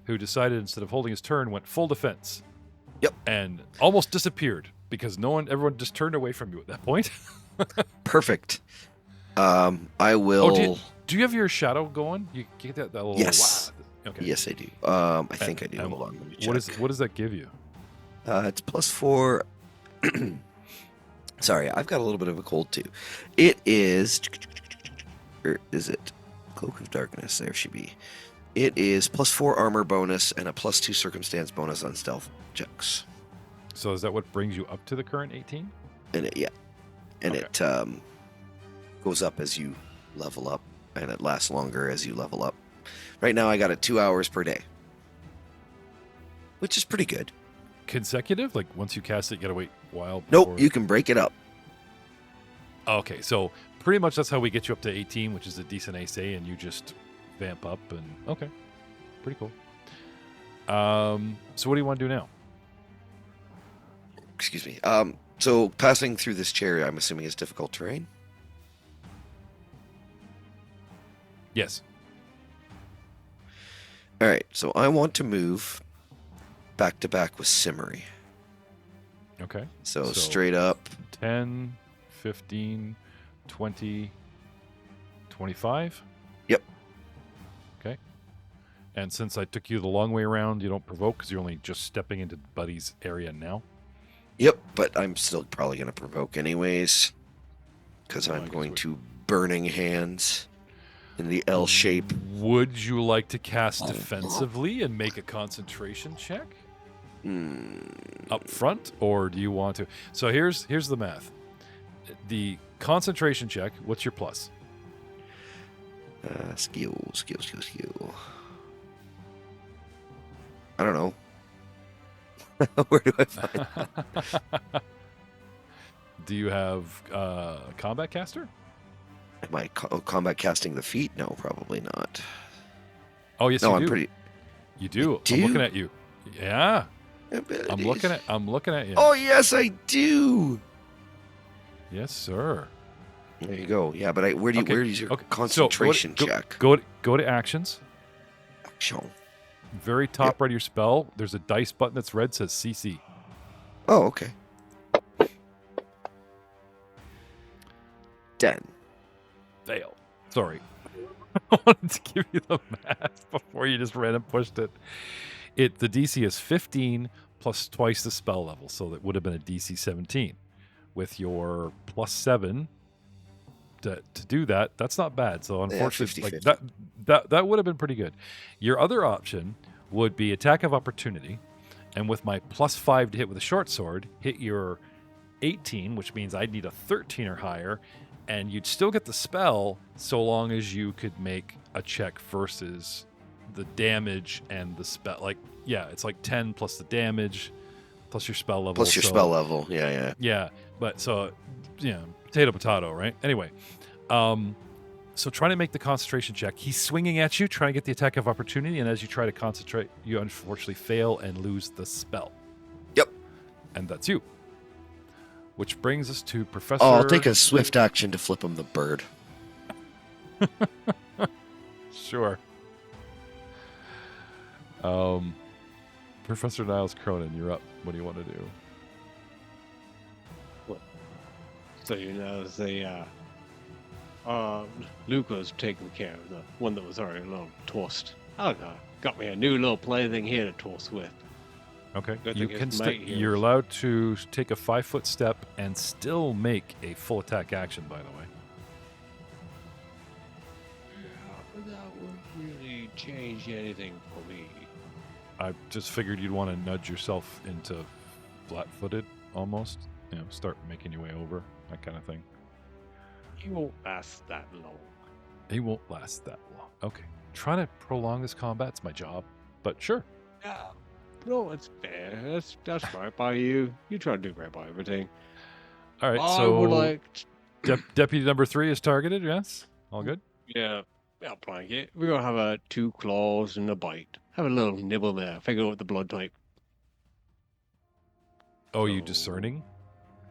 who decided instead of holding his turn, went full defense. Yep. And almost disappeared because everyone just turned away from you at that point. Perfect. I will. Oh, do you have your shadow going? You get that little. Yes. Wow. Okay. Yes, I do. I think I do. And Hold on. Let me what check. does that give you? It's +4. Sorry, I've got a little bit of a cold too. It is. Or is it Cloak of Darkness? There she be. It is +4 armor bonus and a +2 circumstance bonus on stealth checks. So is that what brings you up to the current 18? And it Okay. it goes up as you level up, and it lasts longer as you level up. Right now, I got it 2 hours per day, which is pretty good. Consecutive? Like once you cast it, you gotta wait a while. Nope, before- you can break it up. Okay, so pretty much that's how we get you up to 18, which is a decent AC, and you just vamp up and okay, pretty cool. So what do you want to do now? Excuse me. So passing through this chair, I'm assuming is difficult terrain. Yes. All right, so I want to move back to back with Simmery. Okay. So straight up. 10, 15, 20, 25? Yep. Okay. And since I took you the long way around, you don't provoke because you're only just stepping into Buddy's area now. Yep, but I'm still probably going to provoke anyways, because Oh, I I'm guess going we- to Burning Hands in the L shape. Would you like to cast defensively and make a concentration check up front, or do you want to? So here's the math. The concentration check, what's your plus? Skill. I don't know. Where do I find that? Do you have combat caster? Am I combat casting the feat? No, probably not. Oh yes, No, you I'm do. pretty. You do. Do? I'm looking at you. Yeah, I'm Abilities. looking at you. Oh yes, I do. Yes, sir. There you go. Yeah, but where Okay, is your okay. So, concentration check? Go to actions. Action. Very top right of your spell. There's a dice button that's red, says CC. Oh, okay. 10. Fail. Sorry. I wanted to give you the math before you just ran and pushed it. The DC is 15 plus twice the spell level, so that would have been a DC 17. With your +7 to do that, that's not bad. So unfortunately, 50-50. that would have been pretty good. Your other option would be attack of opportunity, and with my +5 to hit with a short sword, hit your 18, which means I'd need a 13 or higher, and you'd still get the spell so long as you could make a check versus the damage and the spell. Like, yeah, it's like 10 plus the damage plus your spell level. Plus your spell level. Yeah. Yeah, but so, potato, right? Anyway, so trying to make the concentration check. He's swinging at you, trying to get the attack of opportunity, and as you try to concentrate, you unfortunately fail and lose the spell. Yep. And that's you. Which brings us to Professor... Oh, I'll take a swift action to flip him the bird. Sure. Professor Niles Cronin, you're up. What do you want to do? So Luca's taking care of the one that was already a little tossed. Oh God, got me a new little plaything here to toss with. Okay. Good You thing can it's might here. you're allowed to take a 5-foot step and still make a full attack action, by the way. wouldn't really change anything for me. I just figured you'd want to nudge yourself into flat-footed almost. You know, start making your way over, that kind of thing. He won't last that long. He won't last that long. Okay. Trying to prolong this combat's my job, but sure. Yeah. No, it's fair. That's right by you. You try to do right by everything. All right, I so would like. deputy number 3 is targeted, yes? All good? Yeah, I'll blank it. We're gonna have a 2 claws and a bite. Have a little nibble there. Figure out the blood type. Oh, you So- discerning?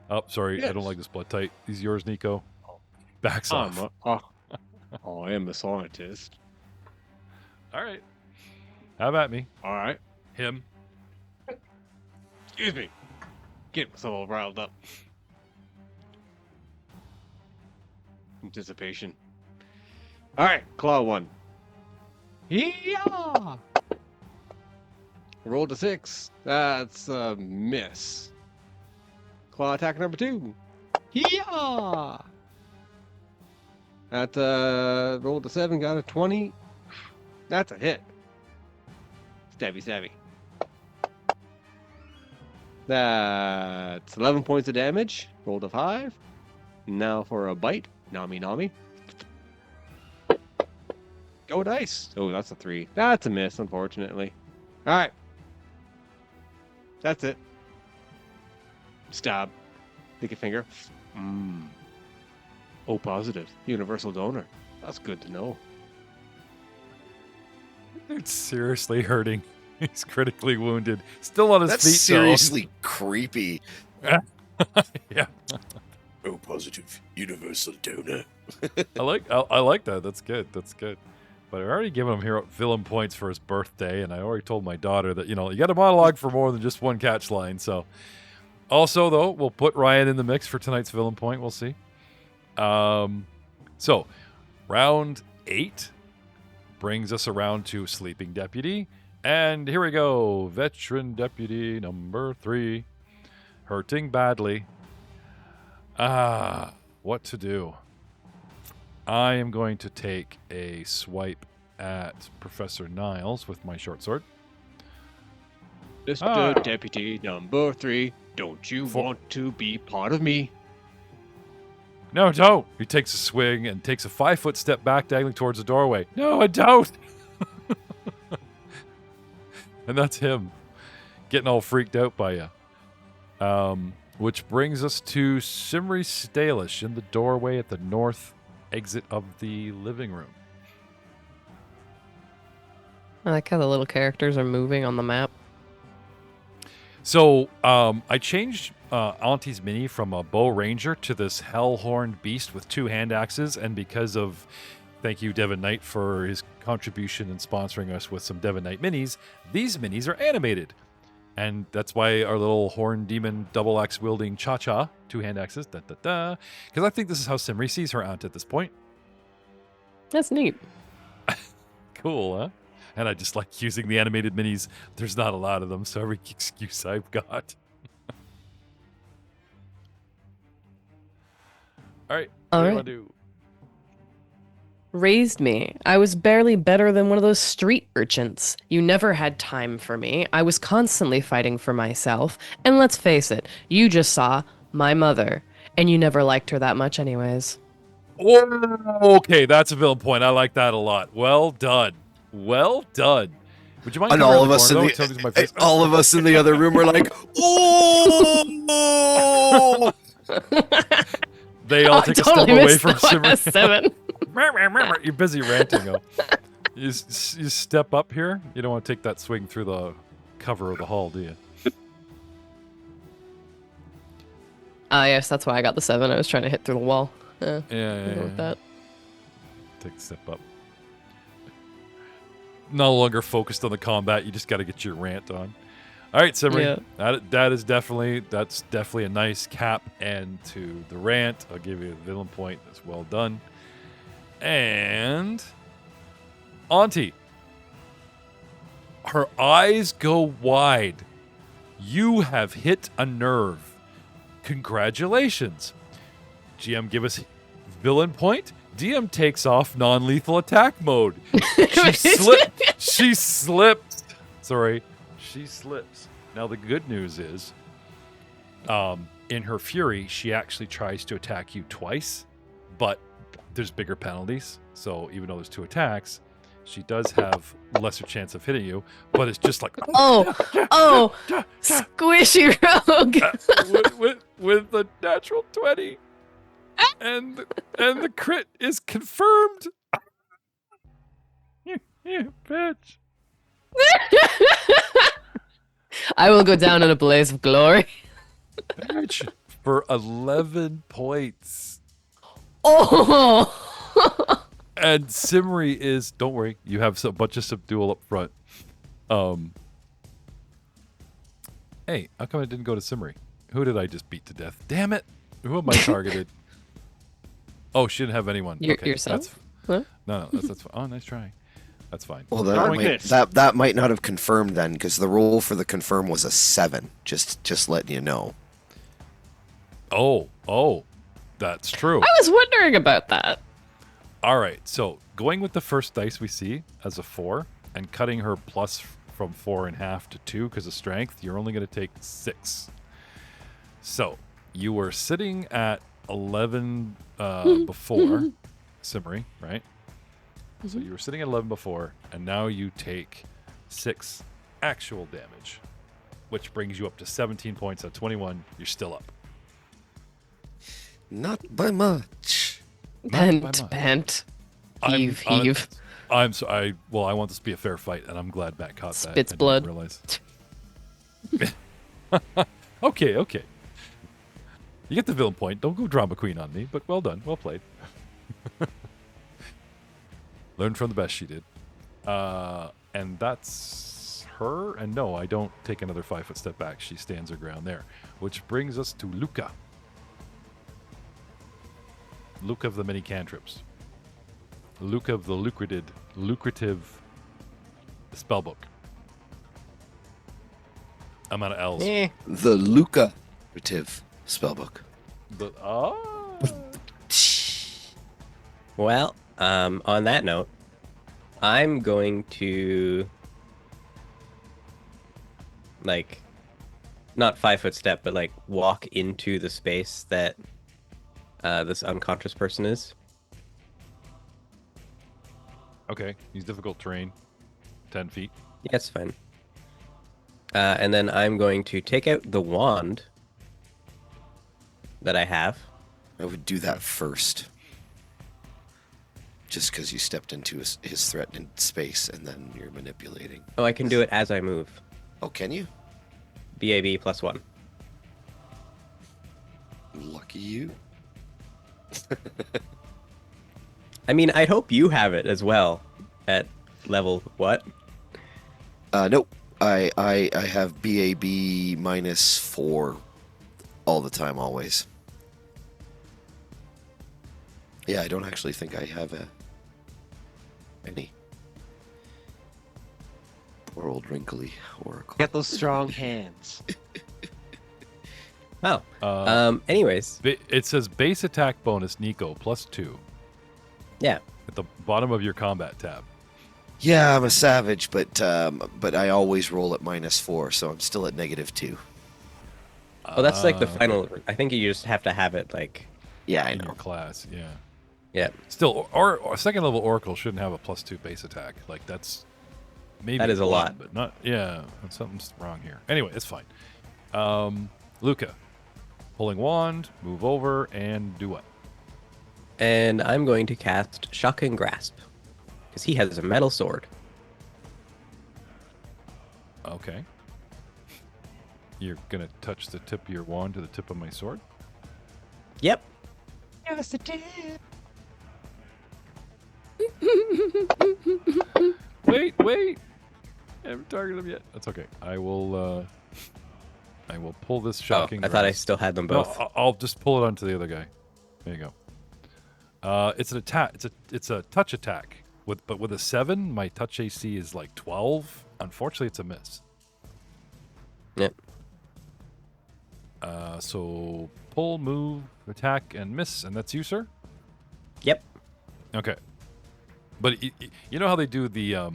Oh, sorry, I don't Yes. like this blood type. He's yours, Nico. Backs off. I am a scientist. All right. Have at me. All right. Him. Excuse me. Get myself all riled up. Anticipation. All right, claw 1. Yeah. Rolled a 6. That's a miss. Claw attack number 2. Yeah. That rolled a 7, got a 20. That's a hit. Stabby, stabby. That's 11 points of damage. Rolled a 5. Now for a bite. Nami, nami. Go dice. Oh, that's a 3. That's a miss, unfortunately. All right. That's it. Stab. Stick a finger. Oh, positive. Universal donor. That's good to know. It's seriously hurting. He's critically wounded. Still on his That's feet, seriously creepy. though. Yeah. Oh, positive universal donor. I like that. That's good. That's good. But I already given him hero villain points for his birthday, and I already told my daughter that, you know, you got a monologue for more than just one catch line. So, also though, we'll put Ryan in the mix for tonight's villain point. We'll see. So, round 8 brings us around to sleeping deputy, and here we go. Veteran deputy number 3, hurting badly. What to do? I am going to take a swipe at Professor Niles with my short sword. Mr. Deputy number 3, don't you want to be part of me? No, don't. He takes a swing and takes a 5-foot step back, dangling towards the doorway. No, I don't. And that's him getting all freaked out by you. Which brings us to Simri Stalish in the doorway at the north exit of the living room. I like how the little characters are moving on the map. So I changed Auntie's mini from a bow ranger to this hell-horned beast with 2 hand axes, and because of, thank you Devin Knight for his contribution and sponsoring us with some Devin Knight minis, these minis are animated. And that's why our little horn demon double axe wielding Cha-Cha, 2 hand axes, because I think this is how Simri sees her aunt at this point. That's neat. Cool, huh? And I just like using the animated minis. There's not a lot of them, so every excuse I've got. All right. All what do you right. want to do? Raised me. I was barely better than one of those street urchins. You never had time for me. I was constantly fighting for myself. And let's face it, you just saw my mother. And you never liked her that much anyways. Oh, okay, that's a villain point. I like that a lot. Well done. Well done. Would you mind? And coming all around of us in corner, though? Tell me to my face. all of us in the other room were like, oh! They all take a step away from Simri. 7. You're busy ranting, though. You step up here. You don't want to take that swing through the cover of the hall, do you? Yes, that's why I got the 7. I was trying to hit through the wall. Yeah. I'll go with that. Take a step up. No longer focused on the combat. You just got to get your rant on. All right, Simri. Yeah. That's definitely a nice cap end to the rant. I'll give you a villain point. That's well done. And Auntie, her eyes go wide. You have hit a nerve. Congratulations. GM, give us villain point. DM takes off non-lethal attack mode. She slipped. Sorry, she slips. Now the good news is, in her fury, she actually tries to attack you twice, but there's bigger penalties. So even though there's 2 attacks, she does have lesser chance of hitting you. But it's just like squishy rogue. with the natural 20, and the crit is confirmed. You bitch. I will go down in a blaze of glory. Bitch. For 11 points. Oh. And Simri is, don't worry, you have a bunch of subdual up front. Hey, how come I didn't go to Simri? Who did I just beat to death? Damn it! Who am I targeted? Oh, she didn't have anyone. Okay, yourself? Huh? No, that's fine. Oh, nice try. That's fine. Well, Darkness. that might not have confirmed then, because the roll for the confirm was a 7. Just letting you know. Oh, that's true. I was wondering about that. All right, so going with the first dice we see as a 4 and cutting her plus from 4 in half to 2 because of strength, you're only going to take 6. So you were sitting at 11 before Simri, right? So you were sitting at 11 before, and now you take 6 actual damage, which brings you up to 17 points at 21. You're still up. Not by much. Pent. Heave. I'm sorry. Well, I want this to be a fair fight, and I'm glad Matt caught that. Spits I didn't blood. realize. Okay. You get the villain point. Don't go drama queen on me, but well done. Well played. Learn from the best she did. And that's her. And no, I don't take another 5-foot step back. She stands her ground there. Which brings us to Luca. Luke of the many cantrips. Luke of the lucrative spellbook. I'm out of L's. The lucrative spellbook. Well, on that note, I'm going to not 5-foot step, but walk into the space that this unconscious person is. Okay, he's difficult terrain. 10 feet. Yeah, it's fine. And then I'm going to take out the wand that I have. I would do that first. Just because you stepped into his threatened space and then you're manipulating. Oh, I can do it as I move. Oh, can you? BAB +1. Lucky you. I mean, I'd hope you have it as well at level what? Nope. I have BAB -4 all the time, always. Yeah, I don't actually think I have any. Poor old wrinkly oracle. Get those strong hands. Oh. Anyways. It says base attack bonus Nico +2 Yeah. at the bottom of your combat tab. Yeah, I'm a savage, but I always roll at -4, so I'm still at -2. Well, that's the final. I think you just have to have it Yeah, I in know. your class, yeah. Yeah. Still, or second level Oracle shouldn't have a +2 base attack. That's maybe That is a one, lot. but not. Yeah, something's wrong here. Anyway, it's fine. Luca, pulling wand, move over, and do what? And I'm going to cast Shocking Grasp because he has a metal sword. Okay. You're gonna touch the tip of your wand to the tip of my sword. Yep. Yes, it did. Wait! I haven't targeted him yet. That's okay. I will pull this shocking. I thought I grasp. still had them No, both. I'll just pull it onto the other guy. There you go. It's an attack. It's a touch attack. But with a 7, my touch AC is 12. Unfortunately, it's a miss. Yep. So pull, move, attack, and miss, and that's you, sir. Yep. Okay. But you know how they do the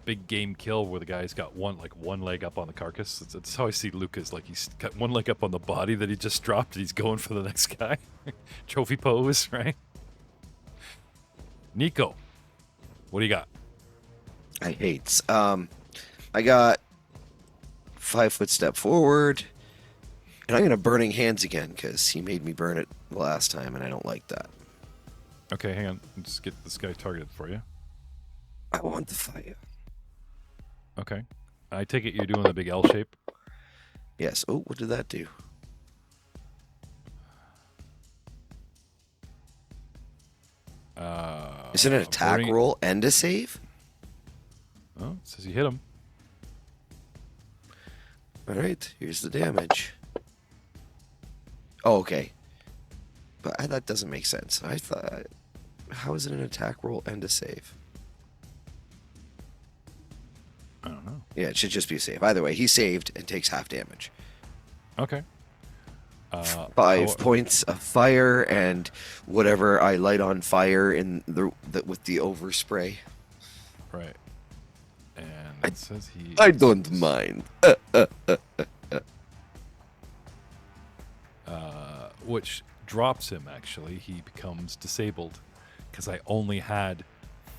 big game kill where the guy's got one leg up on the carcass? That's how I see Lucas. Like he's got one leg up on the body that he just dropped and he's going for the next guy. Trophy pose, right? Nico, what do you got? I hate. I got 5-foot step forward, and I'm gonna burning hands again because he made me burn it the last time, and I don't like that. Okay, hang on. Let's just get this guy targeted for you. I want the fire. Okay. I take it you're doing the big L shape. Yes. Oh, what did that do? Is it an attack burning- roll and a save? Oh, it says you hit him. All right, here's the damage. Oh, okay. But that doesn't make sense. I thought, how is it an attack roll and a save? I don't know. Yeah, it should just be a save. Either way, he saved and takes half damage. Okay. 5 points of fire and whatever I light on fire in the with the overspray. Right. And it says he. I don't mind. Which drops him, actually. He becomes disabled because I only had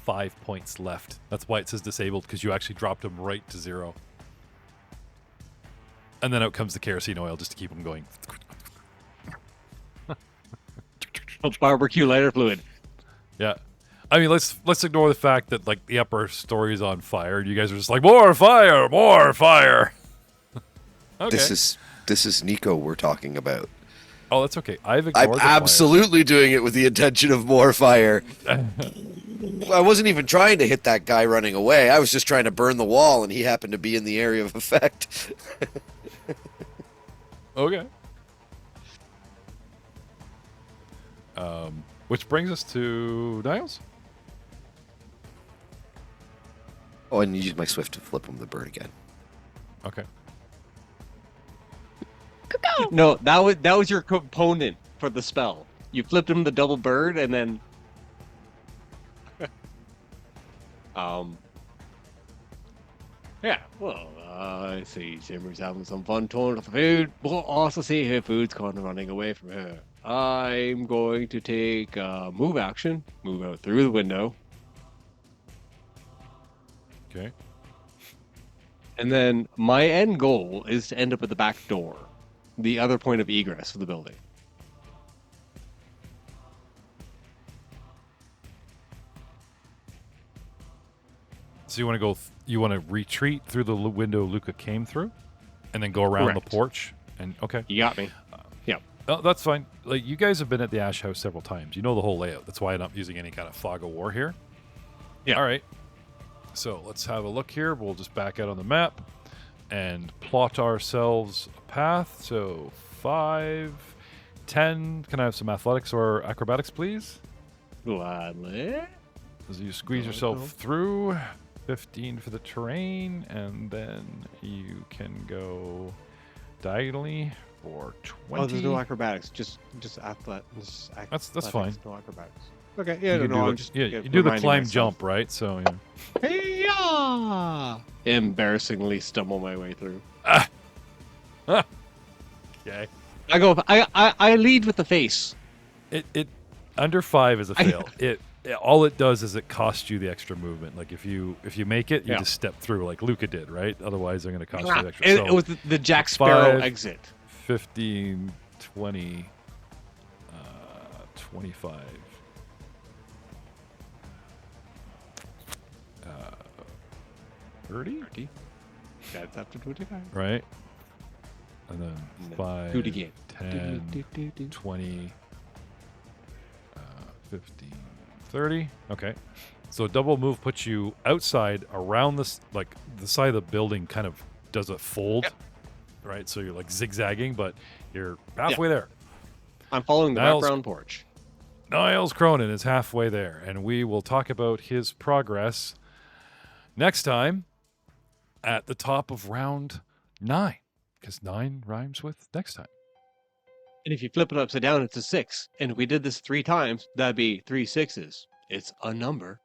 5 points left. That's why it says disabled, because you actually dropped him right to 0. And then out comes the kerosene oil just to keep him going. Barbecue lighter fluid. Yeah. I mean, let's ignore the fact that like the upper story is on fire. You guys are just like, more fire, more fire. Okay. This is Nico we're talking about. Oh, that's okay. I've ignored I'm the fire. absolutely doing it with the intention of more fire. I wasn't even trying to hit that guy running away. I was just trying to burn the wall, and he happened to be in the area of effect. Okay. Which brings us to Niles. Oh, and you use my swift to flip him the bird again. Okay. No, that was your component for the spell. You flipped him the double bird, and then yeah. Well, I see Simmer's having some fun torn off the food, but also see her food's kind of running away from her. I'm going to take move action, move out through the window, Okay. and then my end goal is to end up at the back door, the other point of egress of the building. So you want to go? You want to retreat through the window Luca came through, and then go around the Correct. porch. And okay. You got me. Oh, that's fine. Like you guys have been at the Ash House several times. You know the whole layout. That's why I'm not using any kind of fog of war here. Yeah. All right. So let's have a look here. We'll just back out on the map and plot ourselves a path. So 5, 10. Can I have some athletics or acrobatics, please? Gladly. As you squeeze Go, yourself go. through. 15 for the terrain, and then you can go diagonally for 20. Oh, there's no acrobatics. Just athletics. That's fine. No acrobatics. Okay. Yeah. You can No. do I'm the- just you do the reminding climb myself. jump, right? So yeah. Hey-ya! Embarrassingly stumble my way through. Okay. I lead with the face. It under 5 is a fail. All it does is it costs you the extra movement. Like if you make it, you Yeah. just step through like Luca did, right? Otherwise, they're going to cost you the extra. It, So it was the Jack Sparrow 5, exit. 15, 20, 25. 30, That's after 25. right? And then And then 5, do it again. 10, 20, 15, 30. Okay. So a double move puts you outside around this, like the side of the building kind of does a fold, Yep. right? So you're like zigzagging, but you're halfway there. I'm following the Niles- background porch. Niles Cronin is halfway there, and we will talk about his progress next time at the top of round 9, because 9 rhymes with next time. And if you flip it upside down, it's a 6. And if we did this 3 times, that'd be 3 6s. It's a number.